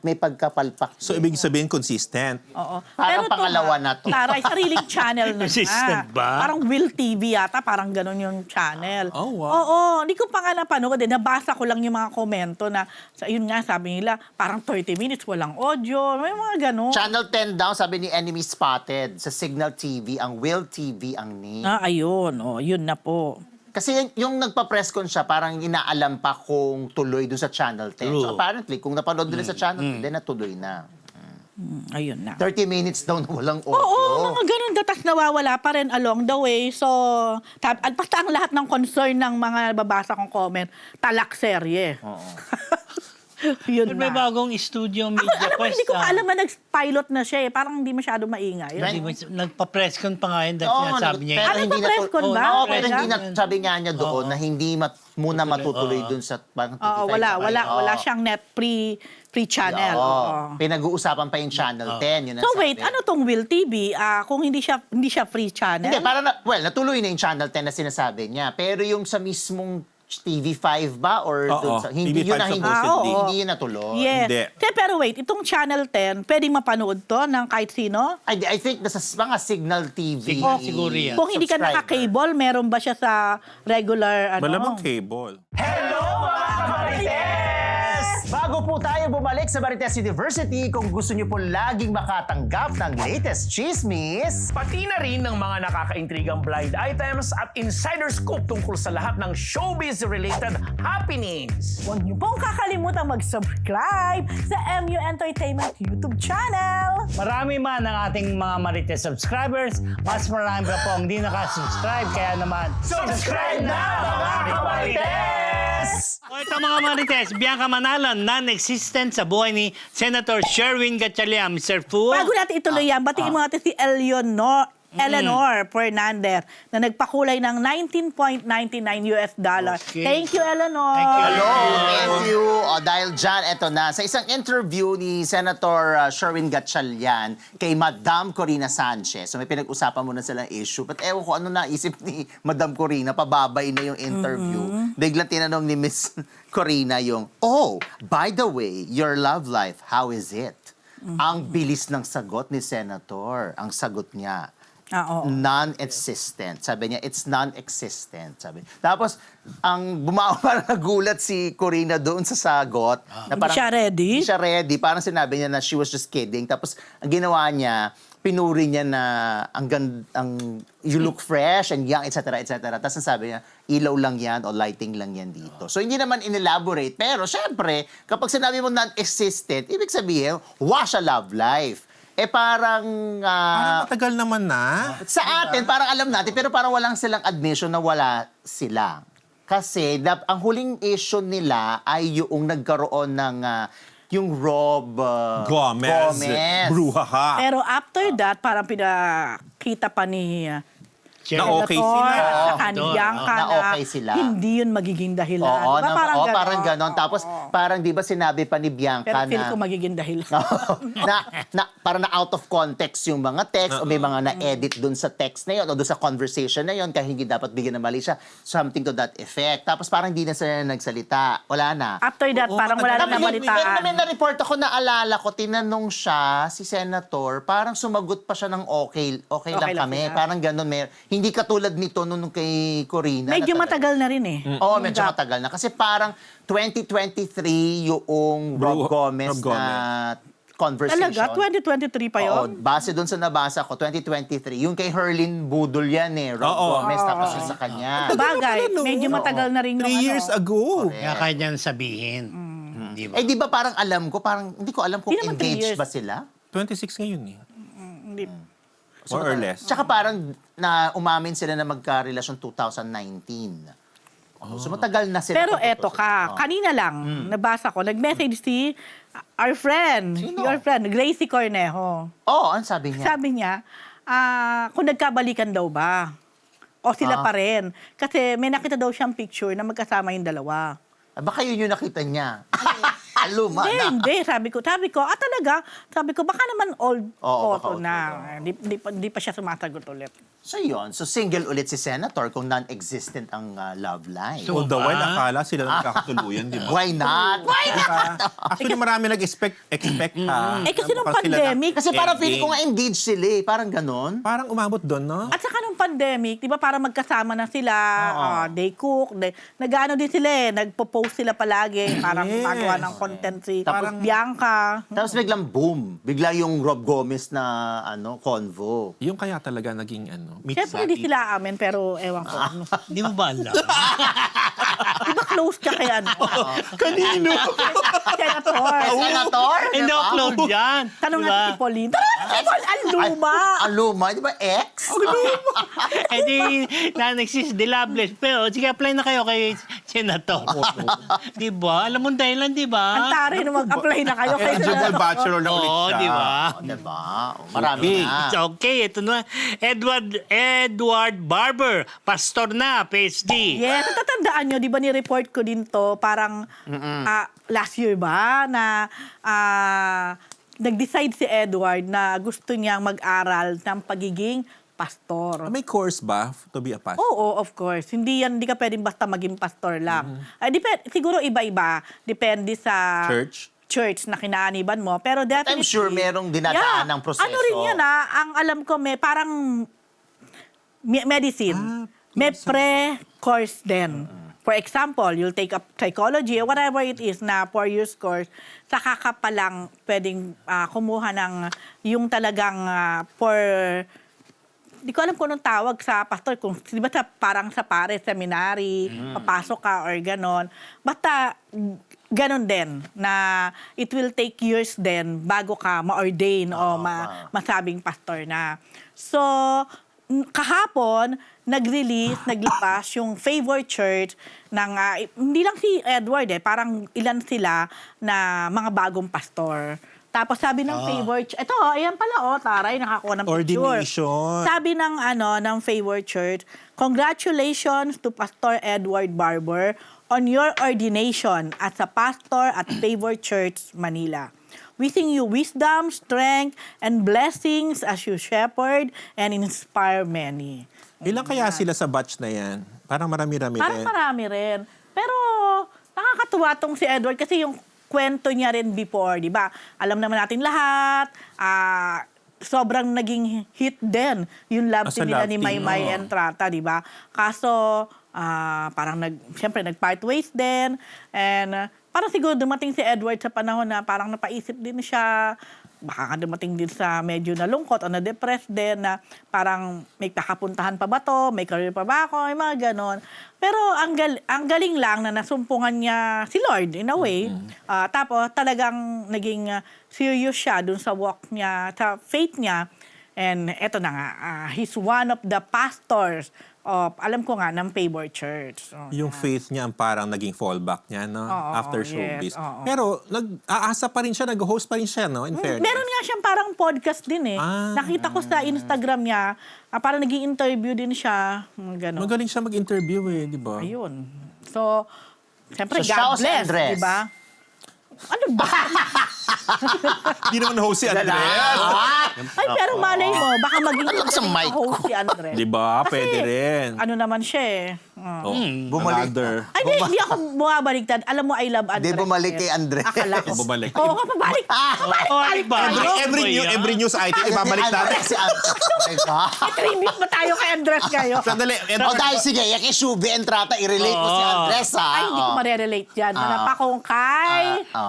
may pagkapalpak. So, ibig sabihin, consistent. Oo. Parang Pero pangalawa na to. Taray, sariling channel na Consistent nga. ba? Parang Will TV yata, parang ganun yung channel. Oh, wow. Oo, hindi ko pa nga napanood. Nabasa ko lang yung mga komento na, yun nga, sabi nila, parang 30 minutes, walang audio. May mga ganun. Channel 10 daw, sabi ni Enemy Spotted. Sa Signal TV, ang Will TV ang name. Ayun. Yun na po. Kasi yung nagpa-press con siya, parang inaalam pa kung tuloy doon sa Channel 10. True. So apparently, kung napanood nila sa Channel 10, then natuloy na. Ayun na. 30 minutes daw na walang audio. Oo, mga ganun. Datas nawawala pa rin along the way. So, basta ang lahat ng concern ng mga babasa kong comment, talak serye. Oo. Yun Pero may na. bagong studio Ako, media alam mo, quest. hindi ko alam na nag-pilot na siya Parang hindi masyado maingay. Nagpa-press con pa nga yun dahil Oo, sinasabi niya. pero hindi na nagpa-press con ba? Oo, Okay pero na? hindi na, sabi nga niya doon na hindi muna matutuloy doon sa parang TV5. Oo, wala siyang net free channel. Oo. Oo. Pinag-uusapan pa yung Channel 10. Yun ang So sabi. wait, ano tong Will TV? Kung hindi siya free channel? Hindi, parang, natuloy na yung Channel 10 na sinasabi niya. Pero yung sa mismong TV5 ba? Or Oo, doon sa, hindi TV5 yun na hindi, supposedly. hindi yun natuloy. Yes. Hindi. Pero wait, itong Channel 10, pwedeng mapanood to ng kahit sino? I think nasa mga Signal TV. Signal siguro yan. Kung hindi ka subscriber. naka-cable, meron ba siya sa regular, Malamang cable. Bago po tayo bumalik sa Marites University, kung gusto niyo po laging makatanggap ng latest chismis, Pati na rin ng mga nakakaintrigang blind items at insider scoop tungkol sa lahat ng showbiz-related happenings. Huwag niyo pong kakalimutan mag-subscribe sa MU Entertainment YouTube channel. Marami man ang ating mga Marites subscribers, mas marami pa po ang hindi nakasubscribe. Kaya naman, Subscribe na, mga Kamarites! O ito mga Marites, Bianca Manalan, non-existent sa buhay ni Senator Sherwin Gatchalian, Mr. Fu. Bago natin ituloy yan, batiin mo natin si Eleonor. Eleanor Fernandez na nagpakulay ng $19.99. Okay. Thank you, Eleanor. Thank you. Hello, thank you. O, dahil dyan, eto na. Sa isang interview ni Senator Sherwin Gatchalian kay Madam Corina Sanchez, so may pinag-usapan muna silang issue. But ewan ko ano naisip ni Madam Corina, pababay na yung interview. Biglang tinanong ni Miss Corina yung, oh, by the way, your love life, how is it? Ang bilis ng sagot ni Senator. Ang sagot niya, Oo. non-existent. Sabi niya, it's non-existent. Sabi. Tapos, ang parang nagulat si Corina doon sa sagot. Na Hindi siya ready? Hindi siya ready. Parang sinabi niya na she was just kidding. Tapos, ang ginawa niya, pinuri niya na you look fresh and young, etc., etc. Tapos sabi niya, ilaw lang yan o lighting lang yan dito. So, hindi naman inelaborate. Pero, syempre, kapag sinabi mo non-existent, ibig sabihin, wash a love life. Parang Matagal naman na. sa atin, parang alam natin, pero parang walang silang admission na wala sila. Kasi ang huling issue nila ay yung nagkaroon ng yung Rob Gomez. Bruhaha. Pero after that, parang pinakita pa ni Na okay Senator sila. at saka ni Bianca na okay sila. hindi yun magiging dahilan. Oo, Diba? parang ganon. Tapos, parang di ba sinabi pa ni Bianca Pero feel na... ko magiging dahilan. Parang na out of context yung mga text o may mga na-edit dun sa text na yun o dun sa conversation na yun kaya hindi dapat bigyan ng mali siya. Something to that effect. Tapos parang hindi na sila nagsalita. Wala na. After that, parang wala na Tapos nabalitaan. may na-report ako, naalala ko, tinanong siya, si Senator, parang sumagot pa siya ng okay lang lang kami. sila. Parang ganun. Hindi katulad nito nung kay Corina. Medyo na talaga- matagal na rin eh. Oo, medyo matagal na. Kasi parang 2023 yung Rob Gomez Rob na conversation. Talaga? 2023 pa Oo, yun? base doon sa nabasa ko, 2023. Yung kay Herlin Budol yan Rob Oo. Gomez, tapos yung sa kanya. Bagay, medyo matagal na rin 3 yung years ago. Kaya kaya niyang sabihin. Di ba? Di ba parang alam ko, hindi ko alam kung Hindi naman 3 engaged years. ba sila? 26 ngayon eh. Hindi. More or less. Tsaka parang na umamin sila na magka-relasyon 2019. So matagal na sila. Pero eto ka, kanina lang, nabasa ko, nag-message si our friend, Sino? your friend, Gracie Cornejo. Oo, ano sabi niya? Sabi niya, kung nagkabalikan daw ba? O sila pa rin. Kasi may nakita daw siyang picture na magkasama yung dalawa. Baka yun yung nakita niya. Luma na. Hindi. Sabi ko, talaga? Sabi ko, baka naman old Oo, photo baka na. Hindi pa siya sumasagot ulit. So yun, so single ulit si Senator kung non-existent ang love life. So, All the while, akala sila nagkakatuluyan, di ba? Why not? Actually, marami nag-expect ha. Kasi nung Mukhang sila pandemic, Kasi parang feeling ko ending. nga engaged sila eh. Parang ganon. Parang umabot doon, no? at saka nung pandemic, di ba parang magkasama na sila, they cook, nag-ano din sila eh, nagpo-post sila palagi, parang Yes. magawa ng content si Tapos- Bianca. Tapos biglang boom. Bigla yung Rob Gomez na convo. Yung kaya talaga naging meet Siyempre hindi sila amin, pero ewan ko. Di mo ba alam? Di ba close ka kay ano? Kanino? Senator. Senator? Hindi ako close yan. Tanong Di ba? natin si Pauline. Tanong natin si Pauline. Ang luma. Ang luma, di ba ex? Eh di, non-exist, dilabless. Pero sige, apply na kayo kay Senator. Di ba? Alam mo dahilan, di Ang ba? tari na mag-apply na kayo kay Eligible Senator. bachelor na ulit Oo, siya. di ba? Diba? Marami na. It's okay, ito na. Edward Barber, pastor na, PhD. Yes, natatandaan nyo, di ba ni-report ko din to, parang last year ba, na nag-decide si Edward na gusto niyang mag-aral ng pagiging pastor. May course ba to be a pastor? Oo, of course. Hindi ka pwedeng basta maging pastor lang. Siguro iba-iba. Depende sa church na kinaaniban mo. Pero definitely... I'm sure merong dinadaan ng proseso. Ano rin yan ang alam ko may parang medicine. May pre-course din. For example, you'll take up psychology or whatever it is na 4 years course, saka ka pa lang pwedeng kumuha ng yung talagang di ko alam kung anong tawag sa pastor. Kung, di ba parang sa pare, seminary, papasok ka or ganon. Basta ganon din na it will take years din bago ka ma-ordain o masabing pastor na. So, kahapon, naglabas yung Favor Church ng, hindi lang si Edward parang ilan sila na mga bagong pastor. Tapos sabi ng favor church, ayan pala, taray, nakakuha ng picture. Ordination. Sabi ng favor church, congratulations to Pastor Edward Barber on your ordination as a pastor at Favor Church, Manila. Wishing you wisdom, strength, and blessings as you shepherd and inspire many. Ilan kaya sila sa batch na yan? Parang marami-rami Parang din. marami rin. Pero nakakatuwa tong si Edward kasi yung kwento niya rin before, di ba? Alam naman natin lahat, sobrang naging hit din yung love Sa team nila love ni team, Maymay oo. and Trata, di ba? Kaso, parang siyempre nag-part ways din. And parang siguro dumating si Edward sa panahon na parang napaisip din siya, baka dumating din sa medyo nalungkot o na-depressed din na parang may kakapuntahan pa ba to, may career pa ba ako, may mga ganon. Pero ang galing lang na nasumpungan niya si Lord in a way. Tapos talagang naging serious siya dun sa walk niya, sa faith niya. And eto na nga, he's one of the pastors of, alam ko nga, ng Favor Church. So, Yung faith niya ang parang naging fallback niya, no? Oo, After yes, showbiz. oo. Pero nag-aasa pa rin siya, nag-host pa rin siya, no? In fairness. meron nga siyang parang podcast din eh. Nakita ko sa Instagram niya, parang naging interview din siya. Gano'n. Magaling siya mag-interview eh, di ba? Ayun. So, siyempre, So, siya o God si bless, Andres? di ba? Ano ba? Hindi naman host si Andres. Ay, pero malay mo, baka maging Ano sa mic host si Andres. Di ba? Kasi, Pwede rin. Ano naman siya eh. Oh, Bumalik. another. Ay, hindi ako bumabaliktad. Alam mo, I love Andres. Di bumalik kay Andres. Akala ko. Bumalik. Oo nga, pabalik. Every news item, ibabalik natin. Si Andres. Oh my God. Tribute ba tayo kay Andres ngayon? Sandali. O dahil sige, kay Shubi and Trata, i-relate mo si Andres, ha? Ay, hindi ko marerelate dyan. Manapakong kay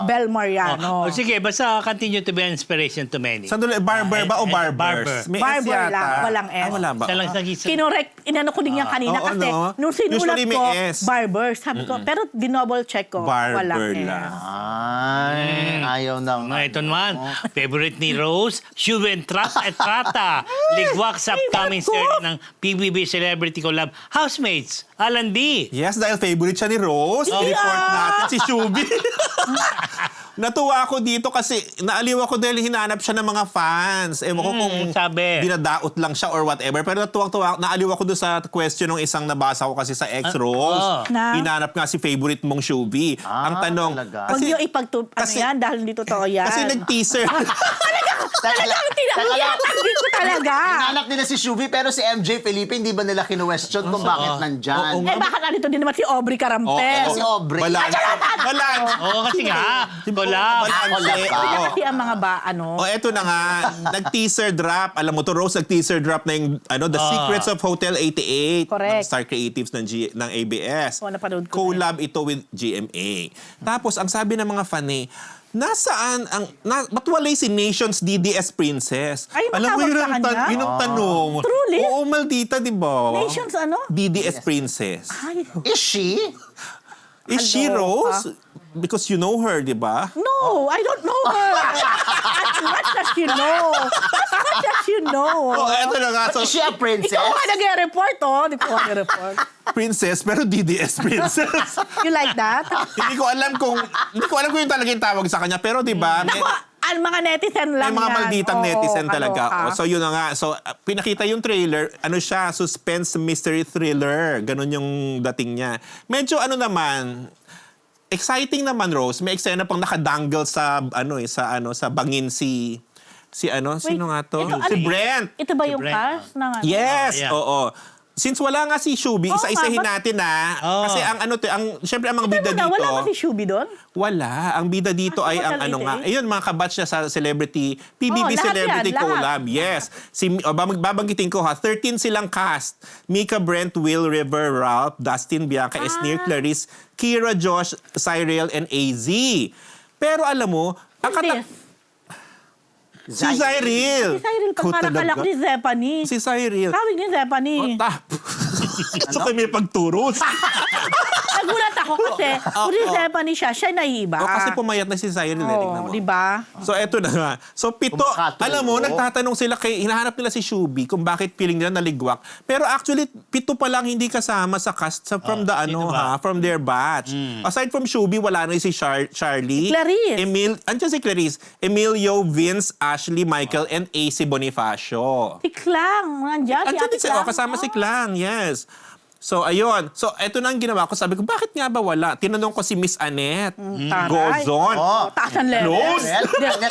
Bel Mariano. O sige, basta continue to be an inspiration to many. Sandali, barber ba o barbers? Barber. May S Barber yata. lang, walang S. Wala ba? Isa lang nag-isa. Kinorek, inano ko din yan kanina Oo, kasi no? nung sinulat Usually may ko, S. barber, sabi ko, pero dinouble check ko, walang Barber S. lang. Ay, ayaw nang... Ito naman, favorite ni Rose, Shuven Trata, ligwak sa upcoming ko. series ng PBB Celebrity Collab, Housemates, Alan D. Yes, dahil favorite siya ni Rose. I-report natin si Shubi. Natuwa ako dito kasi naaliw ako dahil hinanap siya ng mga fans. Ewan ko kung sabi. dinadaot lang siya or whatever. Pero natuwang-tuwa, naaliw ako doon sa question ng isang nabasa ko kasi sa X-Rose. Na? Hinanap nga si favorite mong Shubi. Ang tanong, talaga. Huwag niyo kasi- yan dahil hindi totoo yan. kasi nag-teaser. Talagang tinatagin ko talaga. Hinanap nila si Shubi pero si MJ Felipe, hindi ba nila kinu-question kung bakit nandyan? Eh baka nandito din naman si Aubrey Carampel. Si Aubrey. Balance. Balance. Oo, kasi nga, collab. Balance. Oo. Kasi ang mga Eto na nga, nag-teaser drop. Alam mo to, Rose, nag-teaser drop na yung The Secrets of Hotel 88. Correct. Ng Star Creatives ng ABS. Oo, napanood ko Collab ito with GMA. Tapos, ang sabi ng mga fan nasaan ba't walay si Nations DDS Princess? Ay, Alam mo, matawag sa kanya? yun ang tanong. Truly? Oo, maldita, di ba? Nations ano? DDS Princess. Ay, Is she? Is she Rose? Because you know her, di ba? no, I don't know her. As much as you know. As much as you know. Oh, eto na nga. So, Is she a princess? Ikaw nga nag-report, Di ko nag-report. princess, pero DDS Princess. You like that? hindi ko alam kung yung talaga yung tawag sa kanya, pero 'di ba? Naku, ang mga netizen lang May mga yan. malditang Oo, netizen talaga. kaloka. So yun na nga. So pinakita yung trailer, siya, suspense mystery thriller. Ganon yung dating niya. Medyo naman, exciting naman, Rose. May eksena pang nakadangle sa sa bangin si sino nga to? ito, Si Brent. Ito ba yung Brent, cast? Yes, Yeah. oo. Since wala nga si Shubi, Oo isa-isahin nga, natin kasi syempre ang mga bida Wala dito. ba si Shubi doon? Wala. Ang bida dito ay ang Hotel 88? ayun, mga kabatch niya sa celebrity, PBB lahat Celebrity yan, lahat. Collab. Yes. Babanggitin ko 13 silang cast. Mika, Brent, Will, River, Ralph, Dustin, Bianca, Esnir, Clarice, Kira, Josh, Cyril, and AZ. Pero alam mo, ang Who's this? si Cyril. Si Cyril, parang talaga? kalak ni Zephanie. Si Cyril. Sabi ni Zephanie. So kami may pagturo. Nagulat ako kasi, kung si Stephanie siya nahihiba. Kasi pumayat na si Cyril, tingnan mo. di ba? So, eto na nga. So, pito, Kumakatulo. alam mo, nagtatanong sila hinahanap nila si Shubi kung bakit feeling nila naligwak. Pero actually, pito pa lang hindi kasama sa cast from from their batch. Aside from Shubi, wala na si Charlie. Si Clarice. Andiyan si Clarice. Emilio, Vince, Ashley, Michael, and AC Bonifacio. Si Klang, nandiyan. Andiyan din Ate siya. Klang. Kasama si Clang, yes. So, ayun. So, eto na ang ginawa ko. Sabi ko, bakit nga ba wala? Tinanong ko si Miss Annette. Taray. Gozon. Oh. Taas ang level. Close.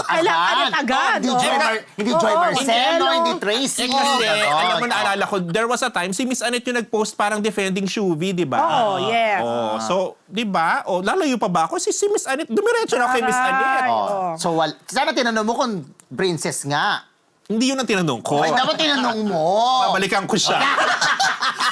Kailangan agad. Hindi Joy, hindi Joy Oo, Marcelo, Marcelo. hindi Tracy. Kasi, Ganon. alam mo, naalala ko, there was a time, si Miss Annette yung nag-post parang defending Shuvi, di ba? Oo, yes. Oh, so, di ba? Oh, lalayo pa ba ako? Si Miss Annette, dumiretso na kay Miss Annette. Oh. So, sana tinanong mo kung princess nga. Hindi yun ang tinanong ko. Ay, dapat tinanong mo. Babalikan ko siya.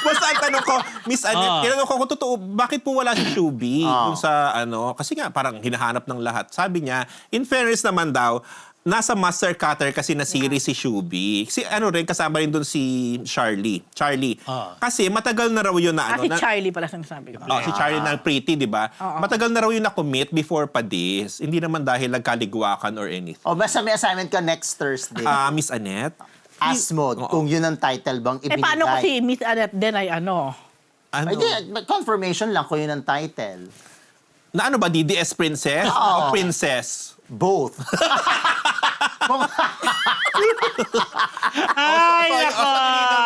Basta ang tanong ko, Miss Annette, tinanong ko kung totoo, bakit po wala si Shubi? Yung sa kasi nga parang hinahanap ng lahat. Sabi niya, in fairness naman daw, nasa master cutter kasi na series si Shubi. Rin, kasama rin doon si Charlie. Kasi matagal na raw yun na Si Charlie pala sinasabi ko. si Charlie na pretty, di ba? Matagal na raw yung na-commit before pa this. Hindi naman dahil nagkaligwakan or anything. O, basta may assignment ka next Thursday. Miss Annette? Ask mo kung yun ang title bang ibinigay. Paano ko si Miss Annette din ay ano? Ano? Ay, di, confirmation lang kung yun ang title. Na ano ba, DDS Princess? O Oo. Princess? Both. Ay, nako!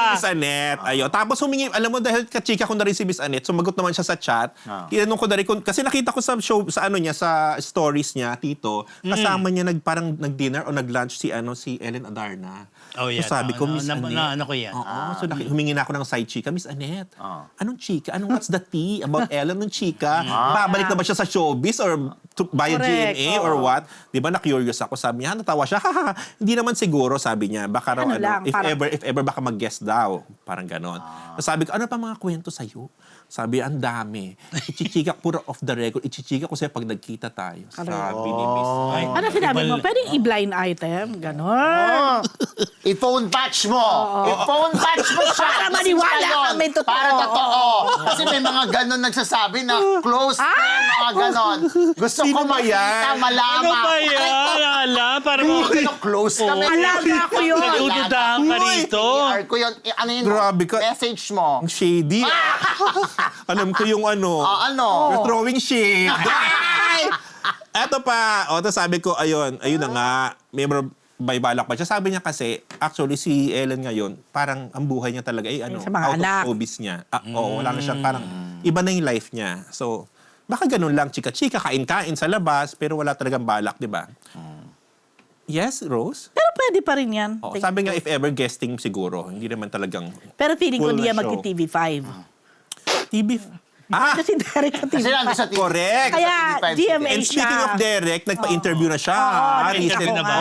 Miss Annette. Ayun. Tapos humingi, alam mo, dahil kachika ko na rin si Miss Annette, sumagot naman siya sa chat. Tinanong ko na rin, kasi nakita ko sa show, sa sa stories niya, Tito, kasama niya parang nag-dinner o nag-lunch si Ellen Adarna. Oh, yan. So sabi ko, Miss Annette. Ano ko yan? Oo. So humingi na ako ng side chika, Miss Annette. Anong chika? What's the tea about Ellen ng chika? Babalik na ba siya sa showbiz or via Correct, GMA or what? Di ba na-curious ako? Sabi niya, natawa siya. Hindi naman siguro, sabi niya. Baka raw, lang, if parang- ever baka mag-guest daw. Parang ganon. So sabi ko, ano pa mga kwento sa'yo? Sabi, ang dami. Ichichika, puro off the record. Ichichika ko sa'yo pag nagkita tayo. Sabi ni Miss. Ay, Ano sinabi mo? Pwedeng i-blind item? Ganon. I-phone patch mo. I-phone patch mo siya. Para maniwala Kasi ka may totoo. Para totoo. Kasi may mga ganon nagsasabi na close friend, mga ganon. Gusto ko Sino ba yan? makita, malaman. Ano ba yan? Ala, parang Close kami. Alaga ko yun. Nagududahan ka rito. PR ko yun. Ano yun? Grabe ka. Message mo. ang shady. Alam ko yung Ano? You're throwing shade. Eto pa. Tapos sabi ko, ayun na nga. May balak pa siya. Sabi niya kasi, actually, si Ellen ngayon, parang ang buhay niya talaga, Sa mga out anak. of showbiz niya. Oo, wala na siya, parang iba na yung life niya. So, baka ganun lang, chika-chika, kain-kain sa labas, pero wala talagang balak, di ba? Yes, Rose? Pero pwede pa rin yan. Oo, sabi nga, if ever guesting siguro, hindi naman talagang Pero feeling ko full di na yan show. mag-TV5. TV. Kasi Derek sa TV5. Kasi nandun sa TV. Correct. Kaya sa TV5 GMA And speaking siya. of Derek, nagpa-interview na siya. nakita ko nga.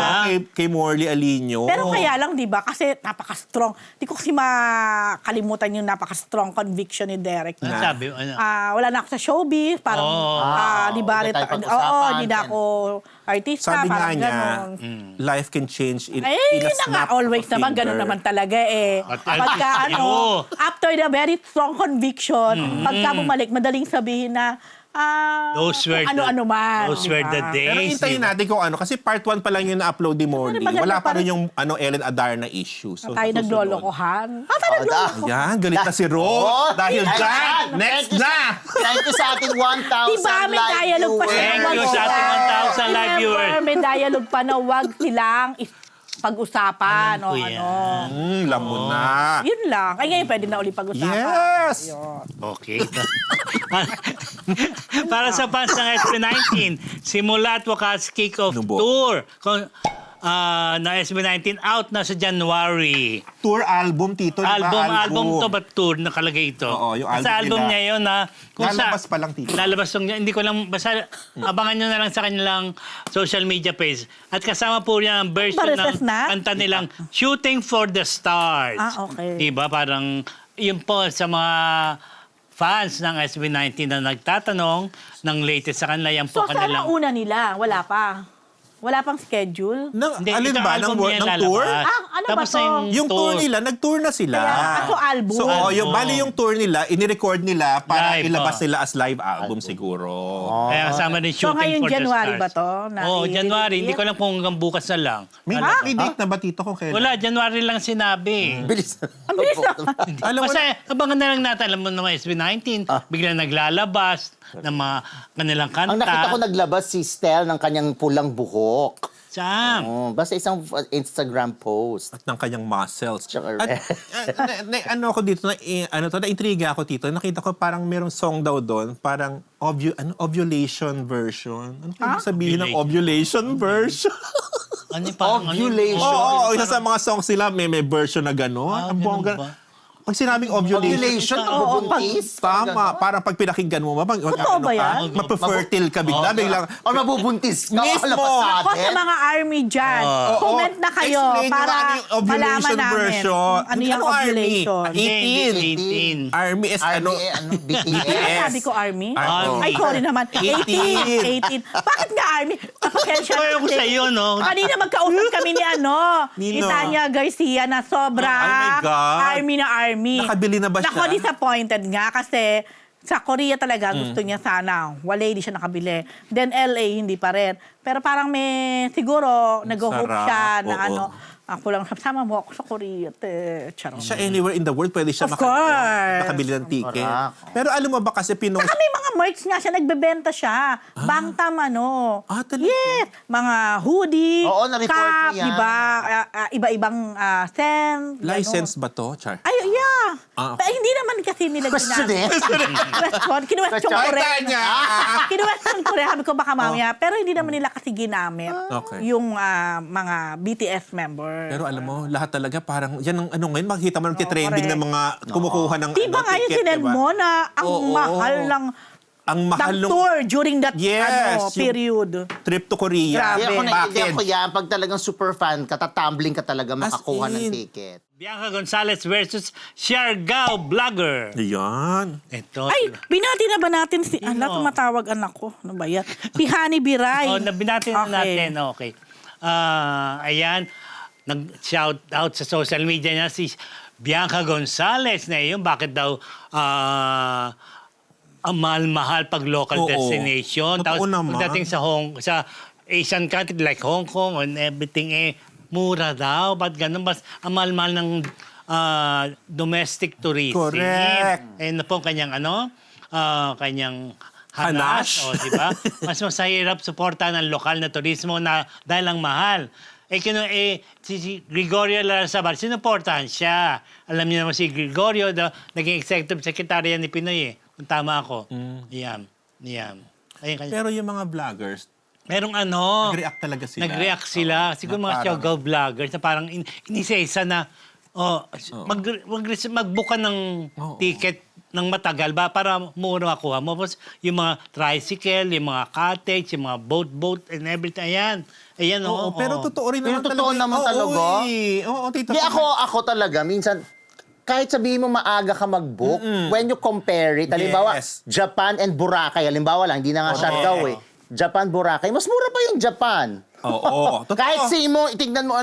Kay Morley Alino. Pero kaya lang, di ba? Kasi napaka-strong. Di ko kasi makalimutan yung napaka-strong conviction ni Derek. Ano Na, sabi? Ano? wala na ako sa showbiz. Parang, di ba? Hindi tayo pag-usapan. Hindi na ako artista. Sabi nga parang niya, ganon. life can change in a Yun na nga, snap always of a naman, ganun finger. naman talaga eh. At- Pagka Oo. after the very strong conviction, pagka bumalik, madaling sabihin na, Those were kung ano-ano man. Those di were ba? the days. Pero hintayin natin kung kasi part 1 pa lang yung na-upload ni Morley. Ano ba, Wala pa parang- rin yung Ellen Adarna issue. So, Tayo susunod. naglolokohan. Tayo nagloloko. Ayan, galit na si Rose. Oh, Dahil ayan. dyan, next Thank you na! Thank you sa ating 1,000 Diba, may live dialogue pa siya. viewers. Thank you sa ating 1,000 live viewers. Remember, may dialogue pa na wag silang pag-usapan Alam o ko yan. ano. Lamon na. Yun lang. Ay, ngayon pwede na uli pag-usapan. Yes! Okay. Para sa fans ng SB19, simula at wakas kick-off Ano ba? tour na SB19 out na sa January. Tour album, Tito. di ba? Album to, but tour nakalagay ito. Oo, yung Sa album album nila. niya yun na Lalabas pa lang, Tito. Lalabas yung, hindi ko lang, basta abangan nyo na lang sa kanilang social media page. At kasama po yan ang version Marites ng na? kanta nilang Shooting for the Stars. Okay. Diba? Parang, yun po sa mga fans ng SB19 na nagtatanong ng latest sa kanila, yan po So, saan kanilang... ang una nila? Wala pa. Wala pang schedule. Hindi, Alin ito ba? album niya Ng tour? lalabas. Ano ba Tapos to? na Yung tour nila, nag-tour na sila. Kaya, album. So, bali yung tour nila, ini-record nila para Live, ilabas oh. nila as live album siguro. Kaya kasama din So, shooting ngayong for January the ba stars. to? Na Oo, i-release? January. Hindi ko alam kung hanggang bukas na lang. May date na ba dito kung kailan? Wala, January lang sinabi. Bilis. Ang bilis na. Alam mo Basta, abangan na lang natin. Alam mo naman, SB19, bigla naglalabas ng mga kanilang kanta. Ang nakita ko naglabas si Stel ng kanyang pulang buhok. Sam. Oh, basta isang Instagram post. at ng kanyang muscles. Tsaka At, ano ako dito, na-intriga ako dito. Nakita ko parang merong song daw doon, parang ovulation version. Ano kaya sabihin ng ovulation version? Ano yung parang... Ovulation. Oo, isa sa mga songs nila, may version na gano'n. Ang ganun bongga. ba? Pag sinabing ovulation, Ovulation, mabubuntis. tama. Parang pag pinakinggan mo, Totoo ba yan? mapafertile ka bigla. Biglang, O mabubuntis ka. Mismo. Ako sa mga army dyan, comment na kayo explain nyo para nga ano yung ovulation malaman namin version. ano yung Ano army? ovulation. 18. 18. Army is ano? BTS. Sabi ko army? Army. Ay, sorry naman. 18. Bakit nga army? Pasensya Kaya ko sa iyo, no? Kanina magkausap kami ni Nino? Tanya Garcia na sobra Oh my God. army na army. Nakabili na ba siya? Nako, disappointed nga kasi sa Korea talaga gusto niya sana. Wala, hindi siya nakabili. Then LA, hindi pa rin. Pero parang may siguro nag-hope Sarap. siya na Oo. ano, ako lang, sama mo ako sa Korea. Charot. Siya anywhere in the world, pwede siya Of course. makabili ng ticket. Correct. Pero alam mo ba kasi Pinoy... Saka may mga merch nga siya, nagbebenta siya. Bangtam ano. Ah, talaga? Yes. Mga hoodie, Oo, na-report cap, mo yan. diba? Iba-ibang scent. License ba to, Char? Ay, yeah. Ah, Pero hindi naman kasi nila Question eh. Question. Kinuwestiyon ko rin. Tanya! Kinuwestiyon ko rin. Sabi ko baka mamaya. Pero hindi naman nila kasi ginamit Okay. yung mga BTS member. Pero alam mo, lahat talaga parang, yan ang ano ngayon, makikita mo nagtitrending correct. ng mga kumukuha ng Di ba nga yung ticket, sinend diba? mo na ang Oo. mahal ng Ang mahal ng tour during that Yes, yung period. trip to Korea. Grabe. Kaya ako naiintindihan Bakit? ko yan, pag talagang super fan ka, tatumbling ka talaga makakuha ng in. ticket. Bianca Gonzalez versus Siargao Vlogger. Ayan. Ito. Ay, binati na ba natin si... Ala, tumatawag anak ko. Ano ba yan? Pihani Biray. Oh, nabinati na natin. Okay. Ayan. Nag-shout out sa social media niya si Bianca Gonzalez na yun. Bakit daw ang mahal-mahal pag local Oo. destination. Totoo naman. Pagdating sa Asian country like Hong Kong and everything, mura daw. Ba't ganun? Ang mahal-mahal ng domestic tourism. Correct. Eh, na po kanyang kanyang Hanash. hanas. O, di ba? Mas masahirap suporta ng lokal na turismo na dahil ang mahal. Si Gregorio Larzabar, sinuportahan siya. Alam niyo naman si Gregorio, naging executive secretary ni Pinoy eh. Kung tama ako. Yan. Ayun, Pero yung mga vloggers, merong nag-react talaga sila. Nag-react sila. Siguro Na mga parang- Siargao vloggers na parang inisa-isa na mag-book ka ng Oo. ticket ng matagal ba para mura makuha mo. Tapos yung mga tricycle, yung mga cottage, yung mga boat and everything. Ayan, Oo, pero totoo rin Pero naman totoo talaga. naman talaga? Oo, tito. Di ako talaga, minsan, kahit sabihin mo maaga ka mag-book, when you compare it, halimbawa, Yes. Japan and Boracay, halimbawa lang, hindi na nga Siargao eh. Japan, Boracay, mas mura pa yung Japan. Oo. Totoo. Kahit same mo, itignan mo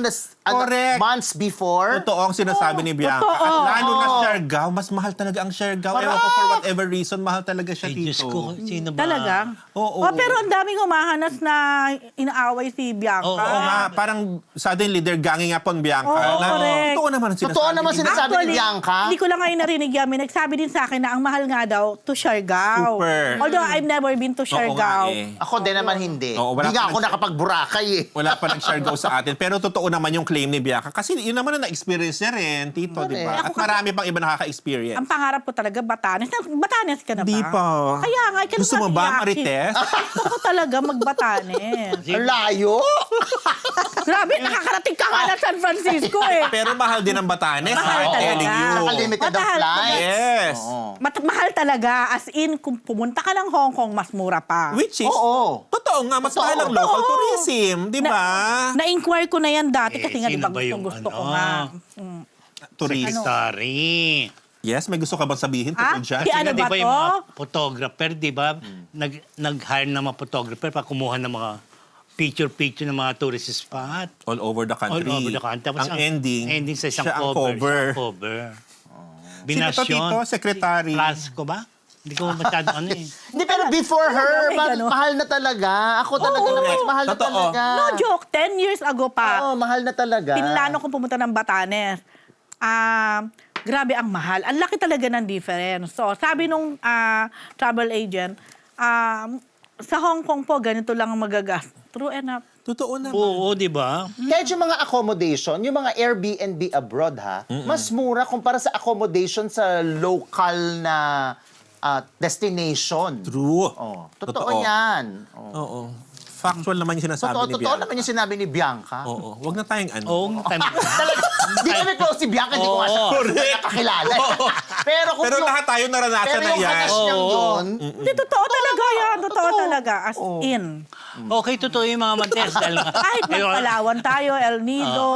Correct. months before. Totoo ang sinasabi ni Bianca. totoo. At lalo na Siargao, mas mahal talaga ang Siargao. Ewan ko for whatever reason, mahal talaga siya Ay, Diyos dito. ko, sino ba? Talaga? Oo. Pero ang daming umahanas na inaaway si Bianca. Oo, Oo nga, parang suddenly they're ganging upon Bianca. Oo, correct. Totoo naman ang sinasabi. Totoo naman ni sinasabi ni Bianca. Hindi ko lang ngayon narinig yan. May nagsabi din sa akin na ang mahal nga daw to Siargao. Super. Although I've never been to Siargao. nga eh. Ako din naman hindi. Oo, wala Hindi nga pa ako nag- nakapag-Boracay eh. Wala pa nag-Siargao sa atin. Pero totoo naman yung claim ni Bianca. Kasi yun naman ang na-experience niya rin, Tito, di ba? At Ako marami pang iba nakaka-experience. Ang pangarap ko talaga, Batanes. Batanes ka na ba? Di pa. Kaya nga, ikaw Gusto mo ba, Marites? Gusto ko talaga mag-Batanes. Ang layo. Grabe, nakakarating ka nga ng San Francisco eh. Pero mahal din ang Batanes, Mahal I'm talaga. telling you. Saka limited ang Mahal. flight. Yes. Mahal talaga. As in, kung pumunta ka ng Hong Kong, mas mura pa. Which is, Oo. totoo nga, mas Totoo. mahal ang local Totoo. tourism, di ba? Na-inquire ko na yan dati kasi nga, di sino ba ba yung gusto ko nga. Tourist. Secretary. Yes, may gusto ka bang sabihin Ah? tungkol dyan? Si ano Di ba ba yung mga to? photographer, di ba? Nag-hire ng mga photographer para kumuha ng mga picture-picture ng mga tourist spot. All over the country. All over the country. Tapos ang ending, sa isang siya ang cover. cover. Binasyon. Sino to, Tito? Secretary? Plasco ba? Hindi ko masyado ano eh. Hindi, pero before her, may ganun. mahal na talaga. Ako talaga naman, mahal na Totoo. talaga. No joke, 10 years ago pa, Oo, mahal na talaga. pinlano kong pumunta ng Batanes. Grabe ang mahal. Ang laki talaga ng difference. So, sabi nung travel agent, sa Hong Kong po, ganito lang ang magagas. True enough. Totoo naman. Oo, di ba? Kahit yung mga accommodation, yung mga Airbnb abroad mas mura kumpara sa accommodation sa local na destination. True. Oh, totoo yan. Oh. Oo. Factual naman yung sinasabi ni Totoo Bianca. naman yung sinabi ni Bianca. Oo. Huwag na tayong ano. Oo, time. Hindi kami close si Bianca, hindi ko nga siya nakakilala. Pero kung Pero yung, lahat tayo naranasan pero na yung yan. hanas niyang yun, Hindi, totoo talaga yan. Totoo talaga. As in. Okay, totoo yung mga Martes. Dahil Kahit magpalawan tayo, El Nido.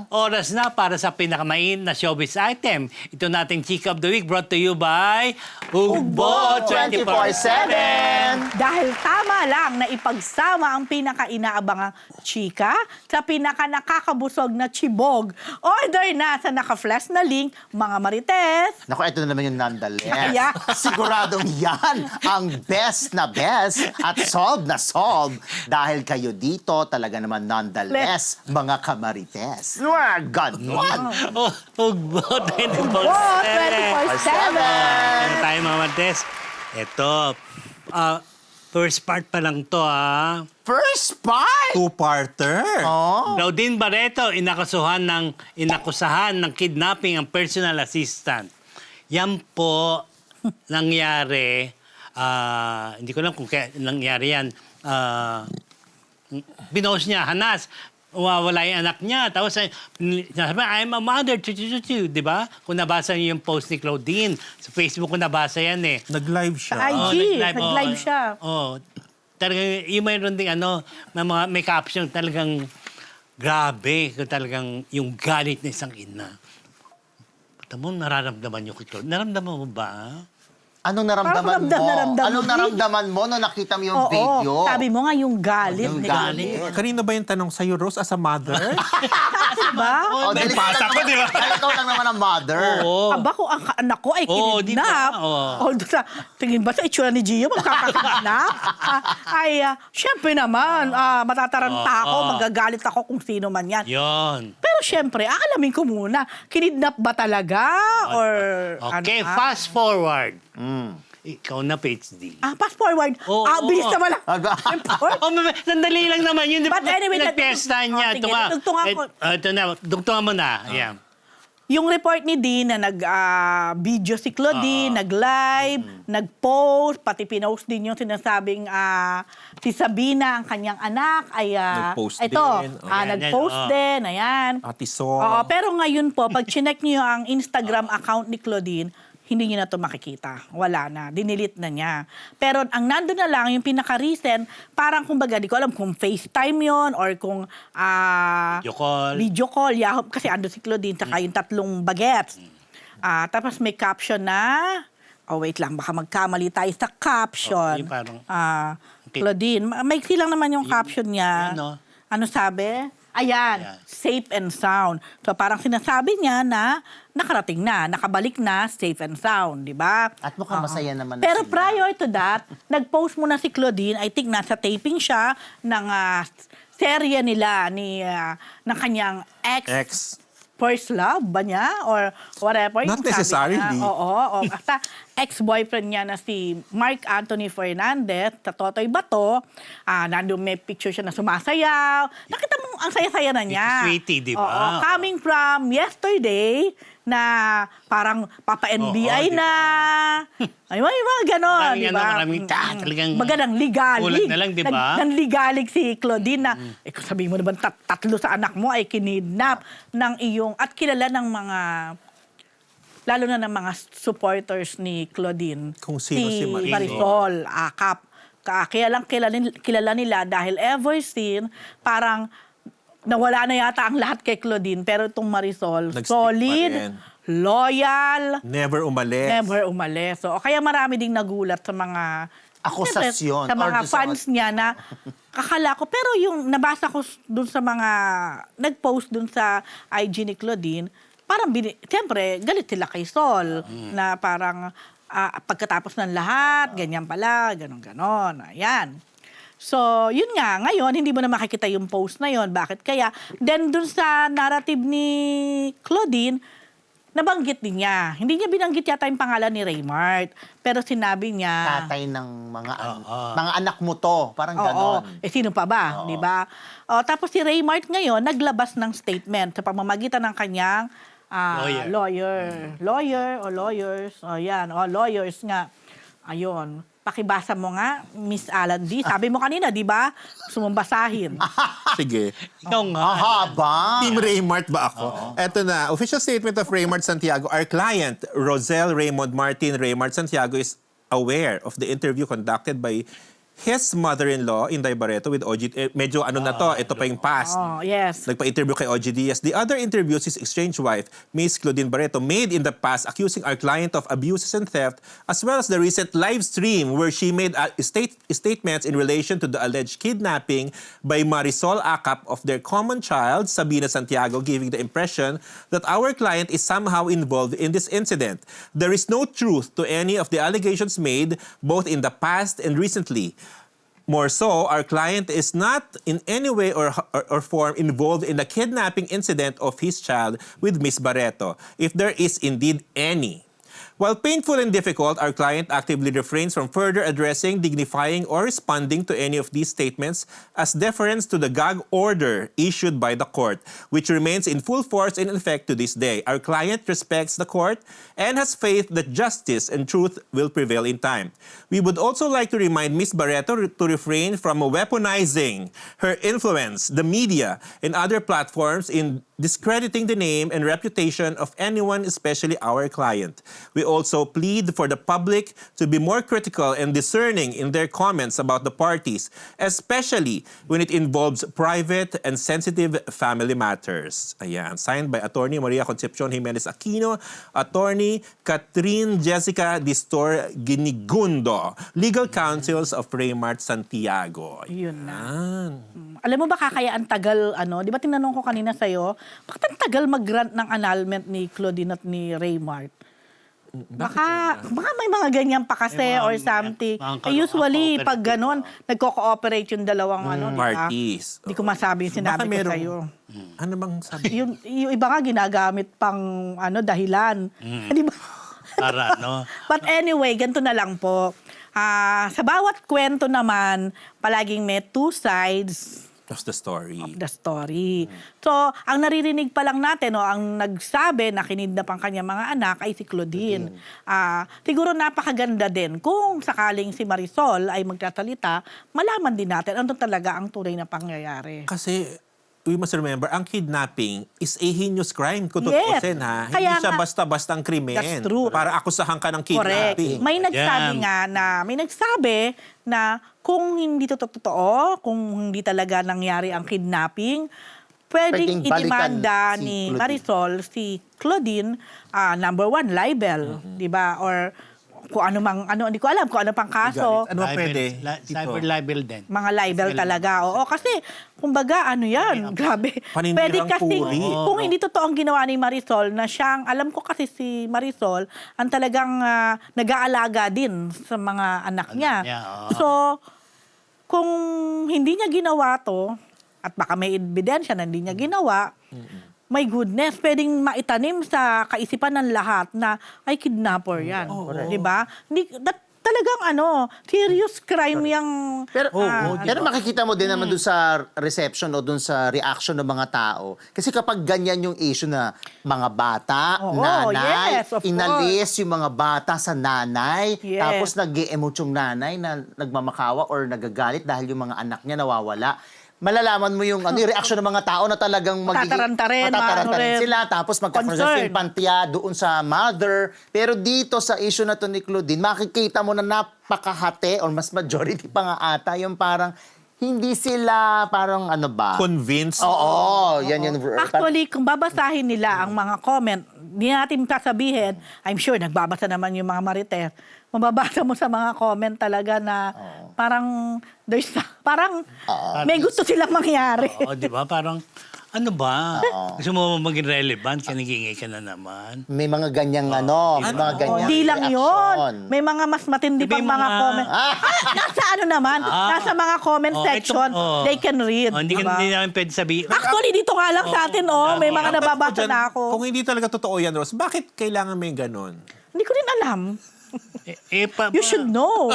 Oras na para sa pinakamain na showbiz item. Ito nating Chika of the Week brought to you by Ugbo 24/7. Dahil tama lang na ipagsama ang pinaka-inaabangang chika sa pinaka-nakakabusog na chibog. Order na sa naka-flash na link, mga Marites. Naku, ito na naman yung nonetheless. Yeah. Siguradong yan ang best na best at solve na solve dahil kayo dito talaga naman nonetheless, mga kamarites. Ganon. Ugbo 24/7. Oh, 24/7. Ano tayo mga Martes? Ito. First part pa lang to First part! Two-parter. Oh. Claudine Barreto, inakusahan ng kidnapping ang personal assistant. Yan po nangyari, hindi ko alam kung kaya nangyari yan. Binost niya, Hanas, wala yung anak niya. Tapos sabi, I'm a mother, di ba? Kung nabasa niyo yung post ni Claudine, sa Facebook ko nabasa yan eh. Nag-live siya. Sa IG, nag-live siya. Talagang, yung mayroon ding may caption talagang grabe. Talagang yung galit ng isang ina. Pata mo, nararamdaman niyo kay Claude. Naramdaman mo ba? Anong naramdaman mo? Naramdaman Anong mo. naramdaman mo nung nakita mo yung Oo, video? sabi mo nga yung galit. Yung ni galit. Kanina ba yung tanong sa'yo, Rose, as a mother? Diba? Oh, May dali- pasa ko, di ba? Dahil ikaw lang naman ang mother. Oo. Aba ko, ang anak ko ay Oo, di ba? kinidnap. Oo. Tingin ba sa itsura ni Gio, magkakakidnap? Syempre naman, matataranta ako, magagalit ako kung sino man yan. Yon. Pero syempre, aalamin ko muna, kinidnap ba talaga? Or Okay, ano, fast forward. Ikaw na, PhD. fast forward. Oo, Bilis oo. naman. Sandali lang naman yun. Di ba? But anyway, Nagpiesta niya. sige, tugtungan ko. Ito na, dugtungan mo na. Ayan. Yung report ni Dean na nag-video si Claudine, nag-live, nag-post, pati pinost din yung sinasabing si Sabina, ang kanyang anak, ay Nag-post ito, din. nag-post Ayan, din, ayan. Ate Sol. Oo, pero ngayon po, pag chinek niyo ang Instagram account ni Claudine, hindi niyo na ito makikita. Wala na. Dinilit na niya. Pero ang nandun na lang, yung pinaka-recent, parang kumbaga, di ko alam kung FaceTime yon or kung Video call. Yahoo, kasi ando si Claudine, saka yung 3 bagets. Tapos may caption na, wait lang, baka magkamali tayo sa caption. yung parang- Claudine, maiksi lang naman yung caption niya. Ano? Ano sabi? Ayan, safe and sound. So parang sinasabi niya na nakarating na, nakabalik na, safe and sound, di ba? At mukhang Oo. masaya naman na Pero sila. prior to that, nag-post muna si Claudine, I think nasa Ex. taping siya ng serye nila ng kanyang first love ba niya? Or whatever. Not yung sabi necessarily. niya. Oo. Basta ex-boyfriend niya na si Mark Anthony Fernandez sa Totoy Bato. Nandun may picture siya na sumasayaw. Nakita mo ang saya-saya na niya. Sweetie, di ba? Oo. Coming from yesterday na parang Oo, di papa-NBI ba? na. Ay, may mga ganon, Maraming di ba? maraming talagang Baga ng ligalig. kulang na lang, di ba? Nanligalig si Claudine na, kung sabihin mo naman, tatlo sa anak mo ay kinidnap ng iyong, at kilala ng mga, lalo na ng mga supporters ni Claudine. Kung sino si Marisol. Marisol, Akap. Kaya lang kilala nila dahil ever since, parang nawala na yata ang lahat kay Claudine, pero itong Marisol, Nag-stick solid, pa rin. loyal, Never umalis. never umalis. So, kaya marami ding nagulat sa mga Akusasyon sa mga or doon sa fans niya na Akala ko, pero yung nabasa ko dun sa mga, nag-post dun sa IG ni Claudine, parang, siyempre, galit sila kay Sol, na parang, pagkatapos ng lahat, ganyan pala, ganon-ganon, ayan. So, yun nga, ngayon, hindi mo na makikita yung post na yun. Bakit kaya? Then, dun sa narrative ni Claudine, nabanggit din niya. Hindi niya binanggit yata yung pangalan ni Raymart. Pero sinabi niya, Tatay ng mga anak mo to. Parang ganon. sino pa ba? Di ba? Tapos si Raymart ngayon, naglabas ng statement sa pamamagitan ng kanyang lawyer o lawyers. Yan. Lawyers nga. Ayun. Pakibasa mo nga, Miss Alan D. Sabi mo kanina, di ba? Gusto mong basahin. Sige. Ikaw nga. Ang haba. Team Raymart ba ako? Eto na, official statement of Raymart Santiago. Our client, Rosel Raymond Martin Raymart Santiago, is aware of the interview conducted by his mother-in-law, Inday Barreto, with OG. Medyo ano na to, ito pa yung past. Yes. Nagpa-interview kay OG Diaz. The other interviews his estranged wife, Miss Claudine Barreto, made in the past accusing our client of abuses and theft, as well as the recent live stream where she made statements in relation to the alleged kidnapping by Marisol Acap of their common child, Sabina Santiago, giving the impression that our client is somehow involved in this incident. There is no truth to any of the allegations made, both in the past and recently. More so, our client is not in any way or form involved in the kidnapping incident of his child with Miss Barreto, if there is indeed any. While painful and difficult, our client actively refrains from further addressing, dignifying, or responding to any of these statements as deference to the gag order issued by the court, which remains in full force and in effect to this day. Our client respects the court and has faith that justice and truth will prevail in time. We would also like to remind Ms. Barreto to refrain from weaponizing her influence, the media, and other platforms in discrediting the name and reputation of anyone, especially our client. We also plead for the public to be more critical and discerning in their comments about the parties, especially when it involves private and sensitive family matters. Ayan, signed by Attorney Maria Concepcion Jimenez Aquino, Attorney Catherine Jessica Distor Ginigundo, Legal Counsels of Raymart Santiago. Yun na. Alam mo ba kaya ang tagal, di ba tinanong ko kanina sa'yo, bakit ang tagal mag-grant ng annulment ni Claudine at ni Raymart? Baka may mga ganyan pa kasi or something. Usually, pag ganon, nagko-cooperate yung dalawang di ba? Parties. Hindi ko masabi yung sinabi ko sa'yo. Ano bang sabi? Yung iba nga ginagamit pang dahilan. Di ba? Para, no? But anyway, ganito na lang po. Sa bawat kwento naman, palaging may two sides Of the story. of the story. So, ang naririnig pa lang natin, ang nagsabi na kinidnap ang kanyang mga anak ay si Claudine. Siguro napakaganda din kung sakaling si Marisol ay magtasalita, malaman din natin ano talaga ang tunay na pangyayari. Kasi, we must remember, ang kidnapping is a heinous crime. Kung Yes. tutusin, ha? Kaya Hindi siya nga- basta-bastang krimen. That's true. Para akusahan ka ng Correct. kidnapping. May nagsabi Yan. nga may nagsabi na kung hindi totoo, kung hindi talaga nangyari ang kidnapping, pwedeng Pwedeng balikan idemanda si ni Claudine. Marisol si Claudine, number one, libel, di ba? Or kung ano mang, hindi ko alam kung ano pang kaso. Ano ba pwede? Cyber libel din. Mga libel talaga. Oo, kasi kumbaga yan, grabe. Paninirang Pwede kasi puri. kung hindi totoo ang ginawa ni Marisol na siyang, alam ko kasi si Marisol ang talagang nag-aalaga din sa mga anak niya. niya, oo. So, kung hindi niya ginawa to, at baka may ebidensya na hindi niya ginawa, my goodness, pwedeng maitanim sa kaisipan ng lahat na ay kidnapper yan. Di ba? Talagang serious crime yung... Pero makikita mo din naman dun sa reception o dun sa reaction ng mga tao. Kasi kapag ganyan yung issue na mga bata, Oo, nanay, yes, of inalis yung mga bata sa nanay, Yes. tapos nag-e-emote yung nanay na nagmamakawa or nagagalit dahil yung mga anak niya nawawala. Malalaman mo yung yung reaction ng mga tao na talagang Matatarantarin, matatarantarin sila, tapos magkakaroon sa concern. simpatya doon sa mother. Pero dito sa issue na to ni Claudine, makikita mo na napakahati or mas majority pa nga ata yung parang hindi sila parang Convinced. Oo, yan yun. Actually, kung babasahin nila ang mga comment, di natin sasabihin, I'm sure nagbabasa naman yung mga Marites, mababasa mo sa mga comment talaga na parang parang may gusto silang mangyari. Oo, di ba? Parang, ano ba? Gusto mo maging relevant, kinikingi ka na naman. May mga ganyang may mga ganyang Hindi lang reaction. yun. May mga mas matindi Sabi pang mo mga nga. comment. Nasa ano naman, nasa mga comment section, they can read. Hindi diba? hindi namin pwede sabihin. Actually, dito nga lang sa atin, may mga nababasa Dyan, na ako. Kung hindi talaga totoo yan, Rose, bakit kailangan may ganon? Hindi ko rin alam. You should know.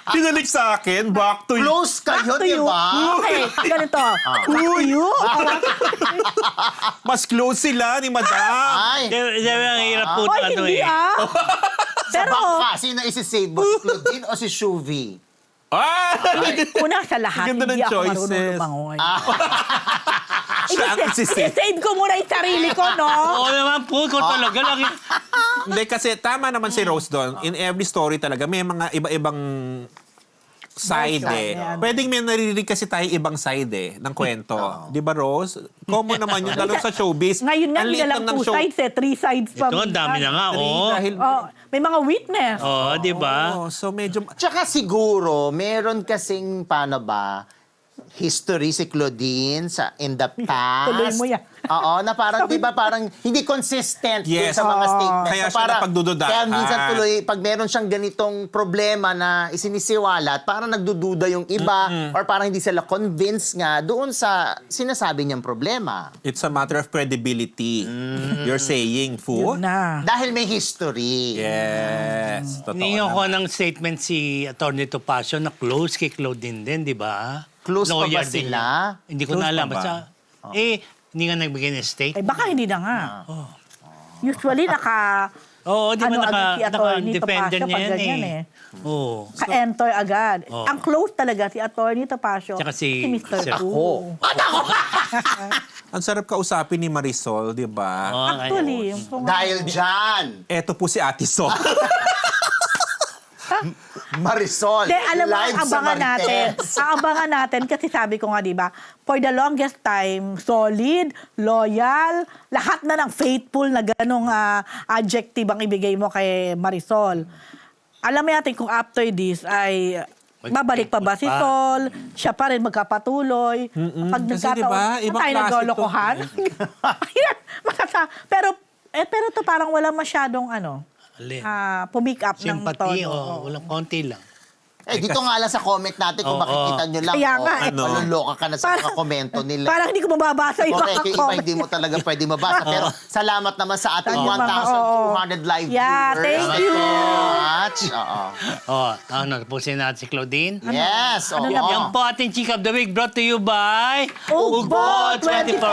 Pinalik sa akin, back to you. Close kayo, Back to di you. ba? Okay, ganito. Back to you. Mas close sila ni Madam. Ay, Sabi ang hirap po Oy, ano hindi eh. sa Pero, bangka, sino isi-save mo? Si Claudine o si Shuvi? una sa lahat, Ganda ng hindi ako choices. marunong lumangoy. Siya ang isisip. I-save ko muna yung sarili ko, no? Oo naman po, kung talaga lang. Hindi, kasi tama naman si Rose doon. In every story talaga, may mga iba-ibang side Version, yan. Pwedeng may naririnig kasi tayo ibang side ng kwento. Di ba, Rose? Common naman yun, lalo sa showbiz. Ngayon nga, Ang hindi liit na lang ng 2 sides 3 sides pa. Ito, ang dami na nga, oh. Dahil, May mga witness. Oo, di ba? so medyo... Tsaka siguro, meron kasing, paano ba, history si Claudine in the past. Tuloy mo yan. Oo, na parang, di ba, parang hindi consistent dun Yes. sa mga statements. Kaya So, siya parang- napagdududahan. Kaya minsan tuloy, pag meron siyang ganitong problema na isinisiwalat, parang nagdududa yung iba or parang hindi sila convinced nga doon sa sinasabi niyang problema. It's a matter of credibility. You're saying, Fu? Yun na. Dahil may history. Yes. Totoo Hinihingan ko naman. ng statement si Atty. Topacio na close kay Claudine din, di ba? Close pa ba Lawyer din sila? yan. Hindi ko Close na alam. pa ba? Basta, hindi nga nagbigay ng statement. Baka hindi na nga. Usually, Oo, di ba agad si Atty. naka-defender Topacio niya pag yan ganyan eh. eh. Oo. Ka-enter agad. Oh. Ang close talaga si Atty. Topacio. Tsaka si Mr. Sir- Fu. Ang sarap kausapin ni Marisol, di ba? Oo, Actually, Dahil dyan, Eto po si Ate Sol. Marisol, Hindi, alam mo, live ang sa abangan natin. Marites. Ang abangan natin, kasi sabi ko nga, di ba, for the longest time, solid, loyal, lahat na ng faithful na ganong adjective ang ibigay mo kay Marisol. Alam mo natin kung after this ay babalik pa ba si Pa. Sol, siya pa rin magkapatuloy. Pag Kasi di ba, ibang tayo klase naglolokohan. Ayan, pero to parang wala masyadong Alin? pumick up ng Sympathy, tono. walang konti lang. Dito nga lang sa comment natin kung Oo. makikita nyo lang. Kaya nga, ano? Maluluka ka na sa mga komento nila. Parang hindi ko mababasa yung Correct, mga yung iba comment. hindi mo talaga pwede mabasa. Pero salamat naman sa ating Sa mga, 1,200 live Yeah, viewers. thank Thank you. very much. Oo. Tapusin natin si Claudine. Yes, oo. na ba? Yan po ating Chick of the Week brought to you by Ugbo 24/7.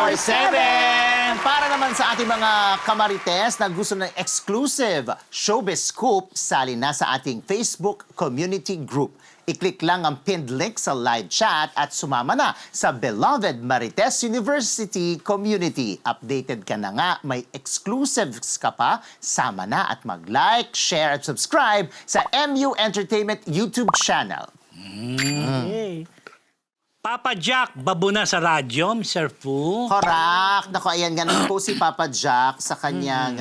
Para naman sa ating mga kamarites na gusto ng exclusive showbiz scoop, sali na sa ating Facebook community group. I-click lang ang pinned link sa live chat at sumama na sa beloved Marites University community. Updated ka na nga, may exclusives ka pa. Sama na at mag-like, share at subscribe sa MU Entertainment YouTube channel. Okay. Papa Jack, babuna sa radyo, Mr. Fu. Correct. Naku, ayan nga po si Papa Jack sa kanyang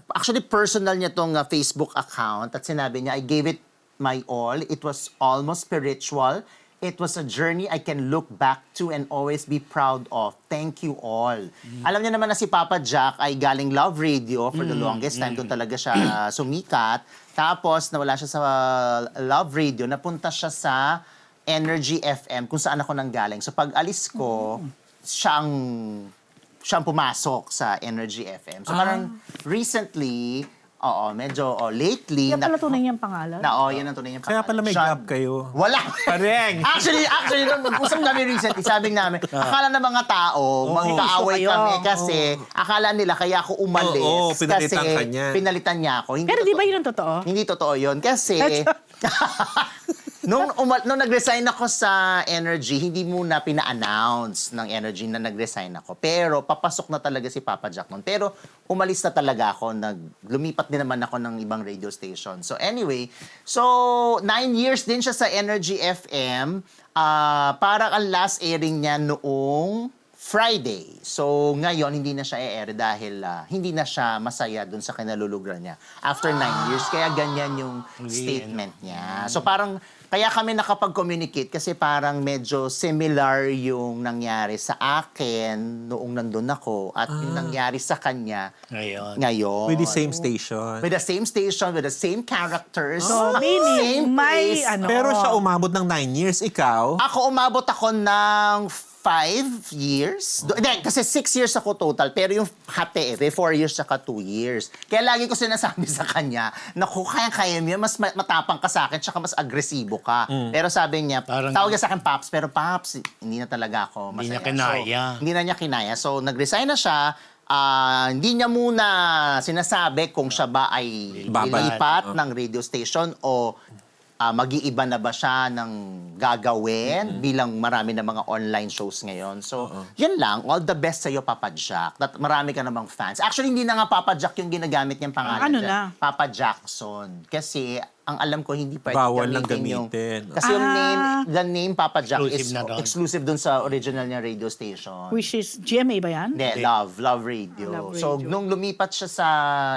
actually personal niya tong Facebook account at sinabi niya, I gave it my all. It was almost spiritual. It was a journey I can look back to and always be proud of. Thank you all. Alam niyo naman na si Papa Jack ay galing Love Radio for the longest time. Doon talaga siya sumikat. Tapos nawala siya sa Love Radio. Napunta siya sa Energy FM kung saan ako nanggaling. So pag alis ko, siya ang pumasok sa Energy FM. So parang recently, medyo lately, Kaya pala tunay niyang pangalan. yan ang tunay niyang Kaya pala may Siya- gap kayo. Wala. Pareng. Actually, nung usap namin recently, sabi namin, akala ng mga tao, magkaaway Gusto kayo. kami kasi akala nila kaya ako umalis. Oo, pinalitan kasi ka niya. pinalitan niya ako. Hindi Pero di ba totoo- yun ang totoo? Hindi totoo yun. Kasi, nung nag-resign ako sa Energy, hindi muna pina-announce ng Energy na nag-resign ako. Pero papasok na talaga si Papa Jack nun. Pero umalis na talaga ako. Lumipat din naman ako ng ibang radio station. So anyway, 9 years din siya sa Energy FM. Parang ang last airing niya noong Friday. So ngayon, hindi na siya i-air dahil hindi na siya masaya dun sa kinalulugan niya. After 9 years, kaya ganyan yung statement niya. So parang, kaya kami nakapag-communicate kasi parang medyo similar yung nangyari sa akin noong nandun ako at yung nangyari sa kanya ngayon. With the same station. With the same station, with the same characters. So, meaning, same may place. ano. Pero siya umabot ng 9 years, ikaw? Umabot ako ng 5 years. Hindi, kasi 6 years ako total. Pero yung hati, 4 years saka 2 years. Kaya lagi ko sinasabi sa kanya, naku, kaya-kaya mo, mas matapang ka sa akin, tsaka mas agresibo ka. Pero sabi niya, Parang- tawag niya sa akin, Paps, pero Paps, hindi na talaga ako masaya. Hindi niya kinaya. So, hindi na niya kinaya. So, nag-resign na siya. Hindi niya muna sinasabi kung siya ba ay Babalik. ilipat ng radio station o mag-iiba na ba siya ng gagawin bilang marami na mga online shows ngayon. So, yan lang. All the best sa'yo, Papa Jack. That marami ka namang fans. Actually, hindi na nga Papa Jack yung ginagamit niyang pangalan Ano dyan. na? Papa Jackson. Kasi, ang alam ko, hindi pwede Bawal lang gamitin gamitin. Kasi yung name, the name Papa Jack Exclusive is na doon. exclusive dun sa original niya radio station. Which is GMA ba yan? Hindi, Love Radio. Love So, Radio. nung lumipat siya sa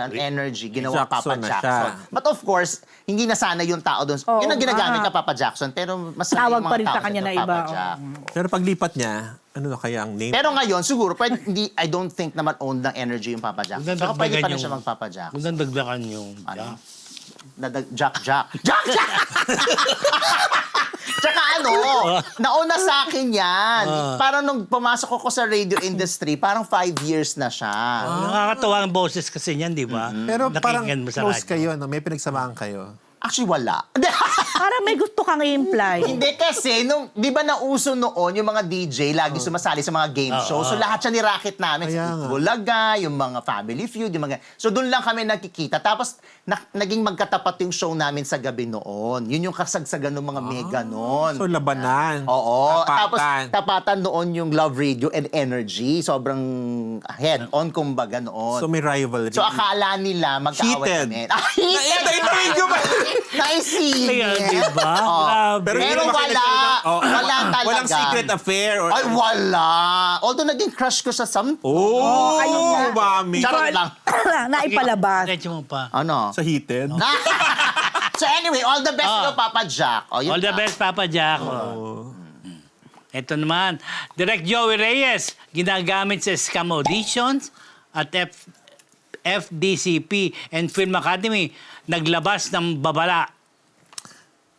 Energy, ginawa Jackson Papa na Jackson. siya. But of course, hindi na sana yung tao doon. Oo, Yun ang ginagamit nga. na Papa Jackson, pero mas Tawag yung mga pa rin sa tao kanya dito, na iba, Papa oo. Jack. Pero paglipat niya, ano na kaya ang name? Pero ngayon, siguro, pwede, hindi, I don't think naman owned ng Energy yung Papa Jackson. Kung So, pwede pa rin yung- siya mag-Papa Jackson. Kung dagdagan yung... Ano? Jack! Jack! Tsaka ano, nauna sa akin yan. Parang nung pumasok ako sa radio industry, parang 5 years na siya. Nakakatawa ang boses kasi niyan, di ba? Pero parang Nakinggan mo sa close radyo. kayo, no? May pinagsamahan kayo. Actually, wala. Parang may gusto kang i-imply. Hindi kasi, nung, di ba nauso noon yung mga DJ lagi sumasali sa mga game show. So lahat siya ni-racket namin. Kaya Sa nga. Bulaga, yung mga Family Feud, yung mga... So doon lang kami nagkikita. Tapos naging magkatapat yung show namin sa gabi noon. Yun yung kasagsagan ng mga mega noon. So, labanan. Oo. Tapos Tapatan. tapatan noon yung Love Radio and Energy. Sobrang head-on kumbaga noon. So, may rivalry. So akala nila magkaaway Heated. kami. Heated! Ito ba? Naisingit. Kaya, di ba? Oo. Grabe. Pero Pero hindi naman wala. Oh, Wala talaga. Walang secret affair. Or... Ay, wala. Although naging crush ko sa some... Oh, ayun na. mami. Charot lang. Naipalabas. Diretso mo pa. Ano? Sa heated. So anyway, all the best to Papa Jack. Oh, yun All the lang. best, Papa Jack. Ito naman, Direk Joey Reyes, ginagamit sa scam auditions at FDCP and Film Academy, naglabas ng babala.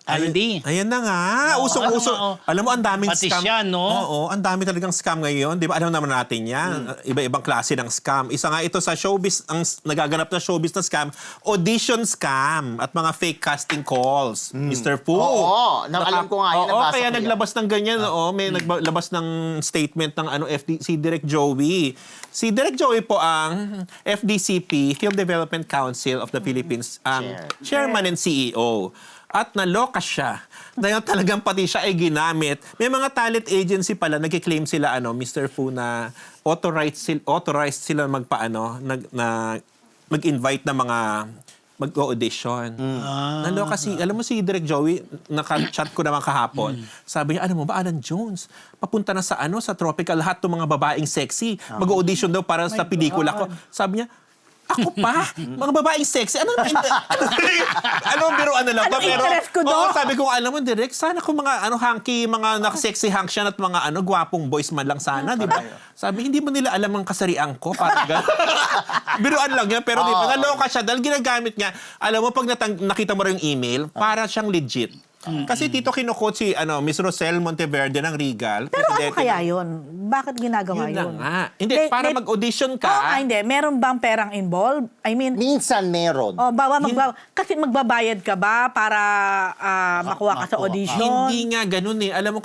Aldi. Ayan na nga. Oo, Usong-uso. oo. Alam mo, ang daming Pati scam. siya, no? Oo, ang dami talagang scam ngayon. Di ba? Alam naman natin yan. Iba-ibang klase ng scam. Isa nga ito sa showbiz, ang nagaganap na showbiz na scam, audition scam at mga fake casting calls. Mr. Fu. Oo, alam ko nga yun, Oo, nabasa kaya ko yan. naglabas ng ganyan. Oo, may naglabas ng statement ng si Direk Joey. Si Direk Joey po ang FDCP, Film Development Council of the Philippines, ang chairman and CEO. At naloka siya. Dahil talagang pati siya ay ginamit. May mga talent agency pala, nagkiklaim sila, Mr. Fu, na authorized sila mag-invite ng mga mag-audition. Naloka alam mo si Direk Joey, naka-chat ko naman kahapon. Sabi niya, alam mo ba, Alan Jones, papunta na sa tropical, lahat ng mga babaeng sexy. Mag-audition daw para sa pelikula ko. Sabi niya, ako pa? Mga babaeng sexy? Anong biruan na lang ba? Anong interest ko doon? Sabi ko, alam mo, Direk, sana kung mga hunky, mga sexy hunk siya at mga gwapong boys man lang sana, di ba? Sabi, hindi mo nila alam ang kasarian ko. Parang gano'n. Biruan lang yan, pero di ba, naloka siya dahil ginagamit niya. Alam mo, pag nakita mo rin yung email, para siyang legit. Kasi dito kinukot si Miss Rosel Monteverde ng Regal. Pero ano presidente kaya ng- yun? Bakit ginagawa Yun na yun? nga. Hindi, para mag-audition ka. Hindi. Meron bang perang involved? I mean, Minsan meron. kasi magbabayad ka ba para makuha ka sa audition? Hindi nga ganun eh. Alam mo,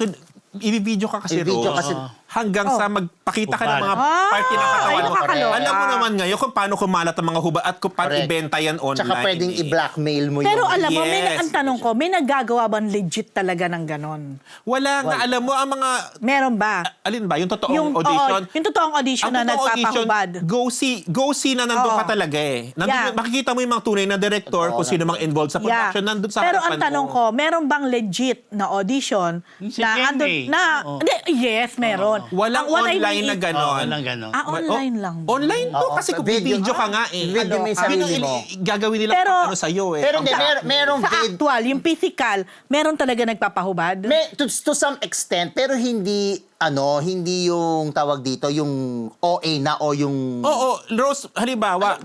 i-video ka kasi, I-video Rose. kasi. Hanggang sa magpakita ka ng mga Ah, party ng katawan ay, mo. nakakaloka. Alam mo naman ngayon kung paano kumalat ang mga hubad at kung paano Correct. ibenta yan online. Tsaka pwedeng eh. i-blackmail mo Pero yun. alam mo, Yes. ang tanong ko, may naggagawa bang legit talaga ng ganon? Wala nga. Alam mo, ang mga... Meron ba? Alin ba? Yung totoong audition? Yung totoong audition na Ang totoong audition, nagpapahubad. go see na nandun Oo. ka talaga eh. Nandun, Yeah. Makikita mo yung mga tunay na director, kung sino mang involved sa production, nandun sa Pero ang harapan tanong mo. ko, meron bang legit na audition Yung si na Jenny. andun, na Oo. hindi, yes, meron. ganon. Walang Ang what I online mean na is- ganon. Walang ganon. Online lang. Online to Oo, kasi kung video. video ka nga eh. Video mo yung sarili mo. Gagawin nila Pero- ano sa'yo eh. Pero hindi, merong Sa actual, yung physical, meron talaga nagpapahubad? to some extent, pero hindi yung tawag dito, yung OA na o yung Oo, Rose, halimbawa,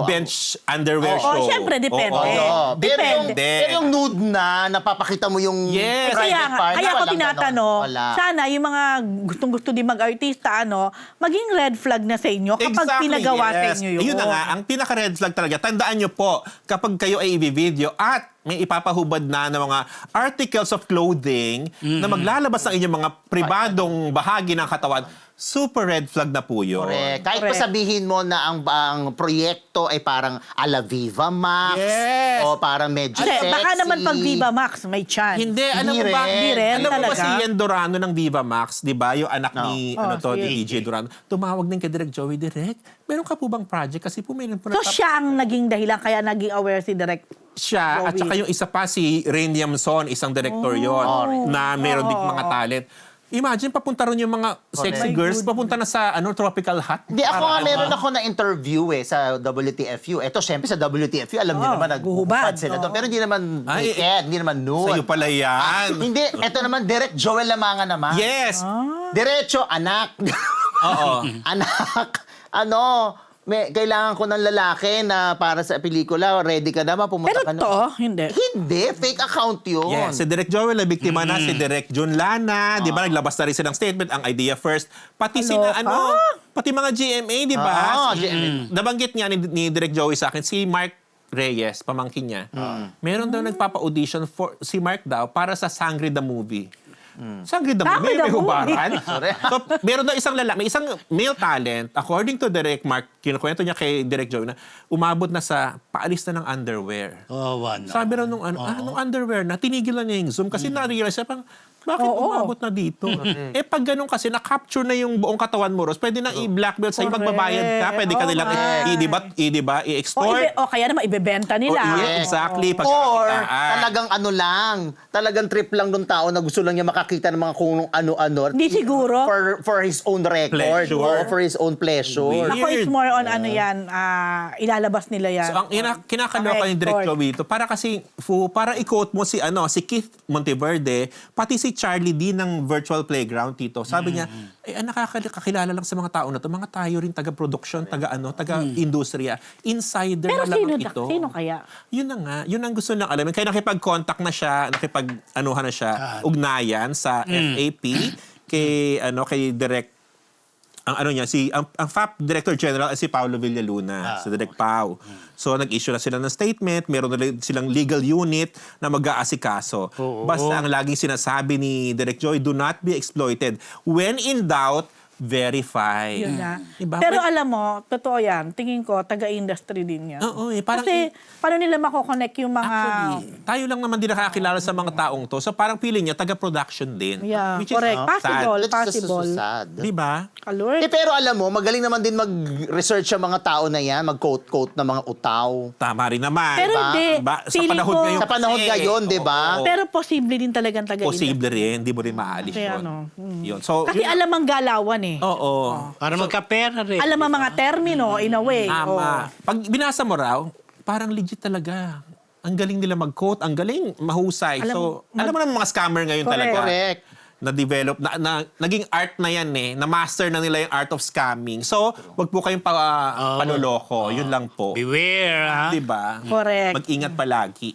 bench underwear Oo, show. syempre, depende. Oo. Pero yung, Depende. pero yung nude na napapakita mo yung Yes. private Kaya, part, kaya ko walang tinatanong, ganon. Wala. sana yung mga gustong-gusto din mag-artista, maging red flag na sa inyo kapag pinagawa sa inyo yun. Yun na nga, ang pinaka-red flag talaga, tandaan nyo po, kapag kayo ay i-video at may ipapahubad na ng mga articles of clothing na maglalabas ng inyong mga pribadong bahagi ng katawan, super red flag na po yun. Correct. Kahit pa Correct. sabihin mo na ang proyekto ay parang ala Viva Max Yes. o parang medyo Hindi, sexy. baka naman pag Viva Max, may chance. Hindi, alam mo Hindi ba? rin. Hindi rin, Alam mo ba talaga? si Ian Dorano ng Viva Max, di ba? Yung anak ni, Oh, ni si- EJ Dorano. Tumawag din kay Direk Joey, Direk, meron ka po bang project? Kasi po meron po So siya ang naging dahilan, kaya naging aware si Direk. siya at Joey. saka yung isa pa si Rain Yamson, isang director yon na meron din mga talent. Imagine, papunta ron yung mga sexy My girls, goodness. papunta na sa tropical hut. Hindi, ako nga meron ako na interview sa WTFU. Ito, syempre sa WTFU, alam niyo naman, guhubad. naghuhubad sila doon. Pero hindi naman Ay, naked, hindi naman nude. Sa'yo pala yan. Hindi, ito naman, direct Joel Lamanga naman. Yes! Diretso, anak. Oo. Anak, kailangan ko ng lalaki na para sa pelikula, ready ka naman, pumunta Pero ka na. to, hindi. Hindi, fake account yun. Yes, si Direk Joel na biktima na, si Direk Jun Lana, di ba, naglabas na rin silang statement, ang idea first. Pati sina, pati mga GMA, di ba? Oo, GMA. Nabanggit nga ni Direk Joey sa akin, si Mark Reyes, pamangkin niya. Meron daw nagpapa-audition for si Mark daw para sa Sangre the Movie. Sangre the Sangre Movie, the may Movie. hubaran. So, meron daw isang lalaki, may isang male talent, according to Direk Mark, kinukwento niya kay Direk Joey na umabot na sa paalis na ng underwear. Oh, ano. Sabi raw nung underwear na, tinigilan niya yung Zoom kasi na-realize siya pang, bakit umabot na dito? Pag ganun kasi, na-capture na yung buong katawan mo, Ros, pwede na i-blackmail sa'yo, Correct. magbabayad ka, pwede ka nilang i-extort. O kaya naman ibebenta nila. Exactly. Or pagkakitaan. talagang trip lang nung tao na gusto lang niya makakita ng mga kung ano-ano. Hindi siguro. For his own record. Pleasure. Or for his own pleasure. Weird. Ako is more on yan, ilalabas nila yan. So, ang kinakaloka ni Direk Joey ito, para kasi, para i-quote mo si Keith Monteverde, pati si Charlie D ng Virtual Playground, Tito. Sabi niya, nakakakilala lang sa mga tao na to, mga tayo rin taga-production, taga-industriya, insider Pero na lang ito. sino kaya? Yun na nga, yun ang gusto lang alamin. Kaya nakipag-contact na siya, nakipag-anuhan na siya, ugnayan sa FAP, kay Direk ang FAP Director General ay si Paolo Villaluna, si Direk Pau. So nag-issue na sila ng statement, meron na silang legal unit na mag-aasikaso. Basta ang laging sinasabi ni Direk Joy, do not be exploited. When in doubt, verify. Yun na. Diba? Pero alam mo, totoo yan. Tingin ko, taga-industry din yan. Oo, parang Kasi, paano nila makokonect yung mga... actually, tayo lang naman din nakakilala sa mga taong to. So parang feeling niya, taga-production din. Yeah, Which is correct. Possible, That's just so possible. sad. Diba? Kalord. Pero alam mo, magaling naman din mag-research ang mga tao na yan, mag-quote-quote ng mga utaw. Tama rin naman. Pero Diba? hindi. Diba? Sa Feeling panahon ko- ngayon Sa panahon kasi, ngayon, di ba? oo. Pero posible din talagang taga-industry. Posible rin, hindi mo rin maalis Kaya yun. ano, Yun. So, Kasi alam ang galawan eh. oo. Para magkapera rin. Alam ang mga termino, in a way. Tama. Pag binasa mo raw, parang legit talaga. Ang galing nila mag-quote, ang galing mahusay. Alam mo naman mga scammer ngayon Correct. talaga. Correct. Na-develop, naging art na yan eh. Na-master na nila yung art of scamming. So, wag po kayong panuloko. Yun lang po. Beware, ha? Diba? Correct. Mag-ingat palagi.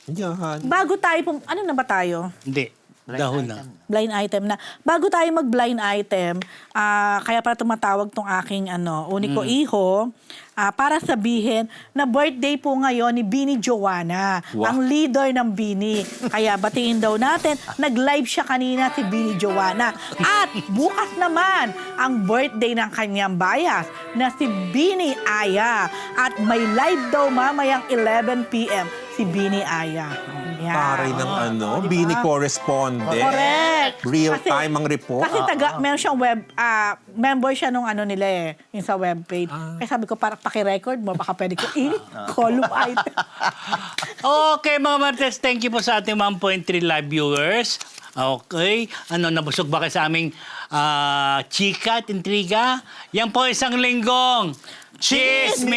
Yan. Bago tayo, ano na ba tayo? Hindi. Dahon na. Blind item na. Bago tayo mag-blind item, kaya para tumatawag tong aking uniko iho, para sabihin na birthday po ngayon ni Bini Joanna, Wow. ang leader ng Bini. Kaya batiin daw natin, nag-live siya kanina si Bini Joanna. At bukas naman ang birthday ng kanyang bias na si Bini Aya. At may live daw mamayang 11 p.m. si Bini Aya. Yan. Taray ng Diba? Bini correspondent. Correct. Real Kasi- time ang report. Kasi meron siyang member siya nung nila yung sa webpage. Kaya sabi ko, para paki-record mo, baka pwede ko i-column item. Okay, mga Martes, thank you po sa ating 1.3 live viewers. Okay? Nabusog ba kayo sa aming chika at intriga? Yan po isang linggong Chismis!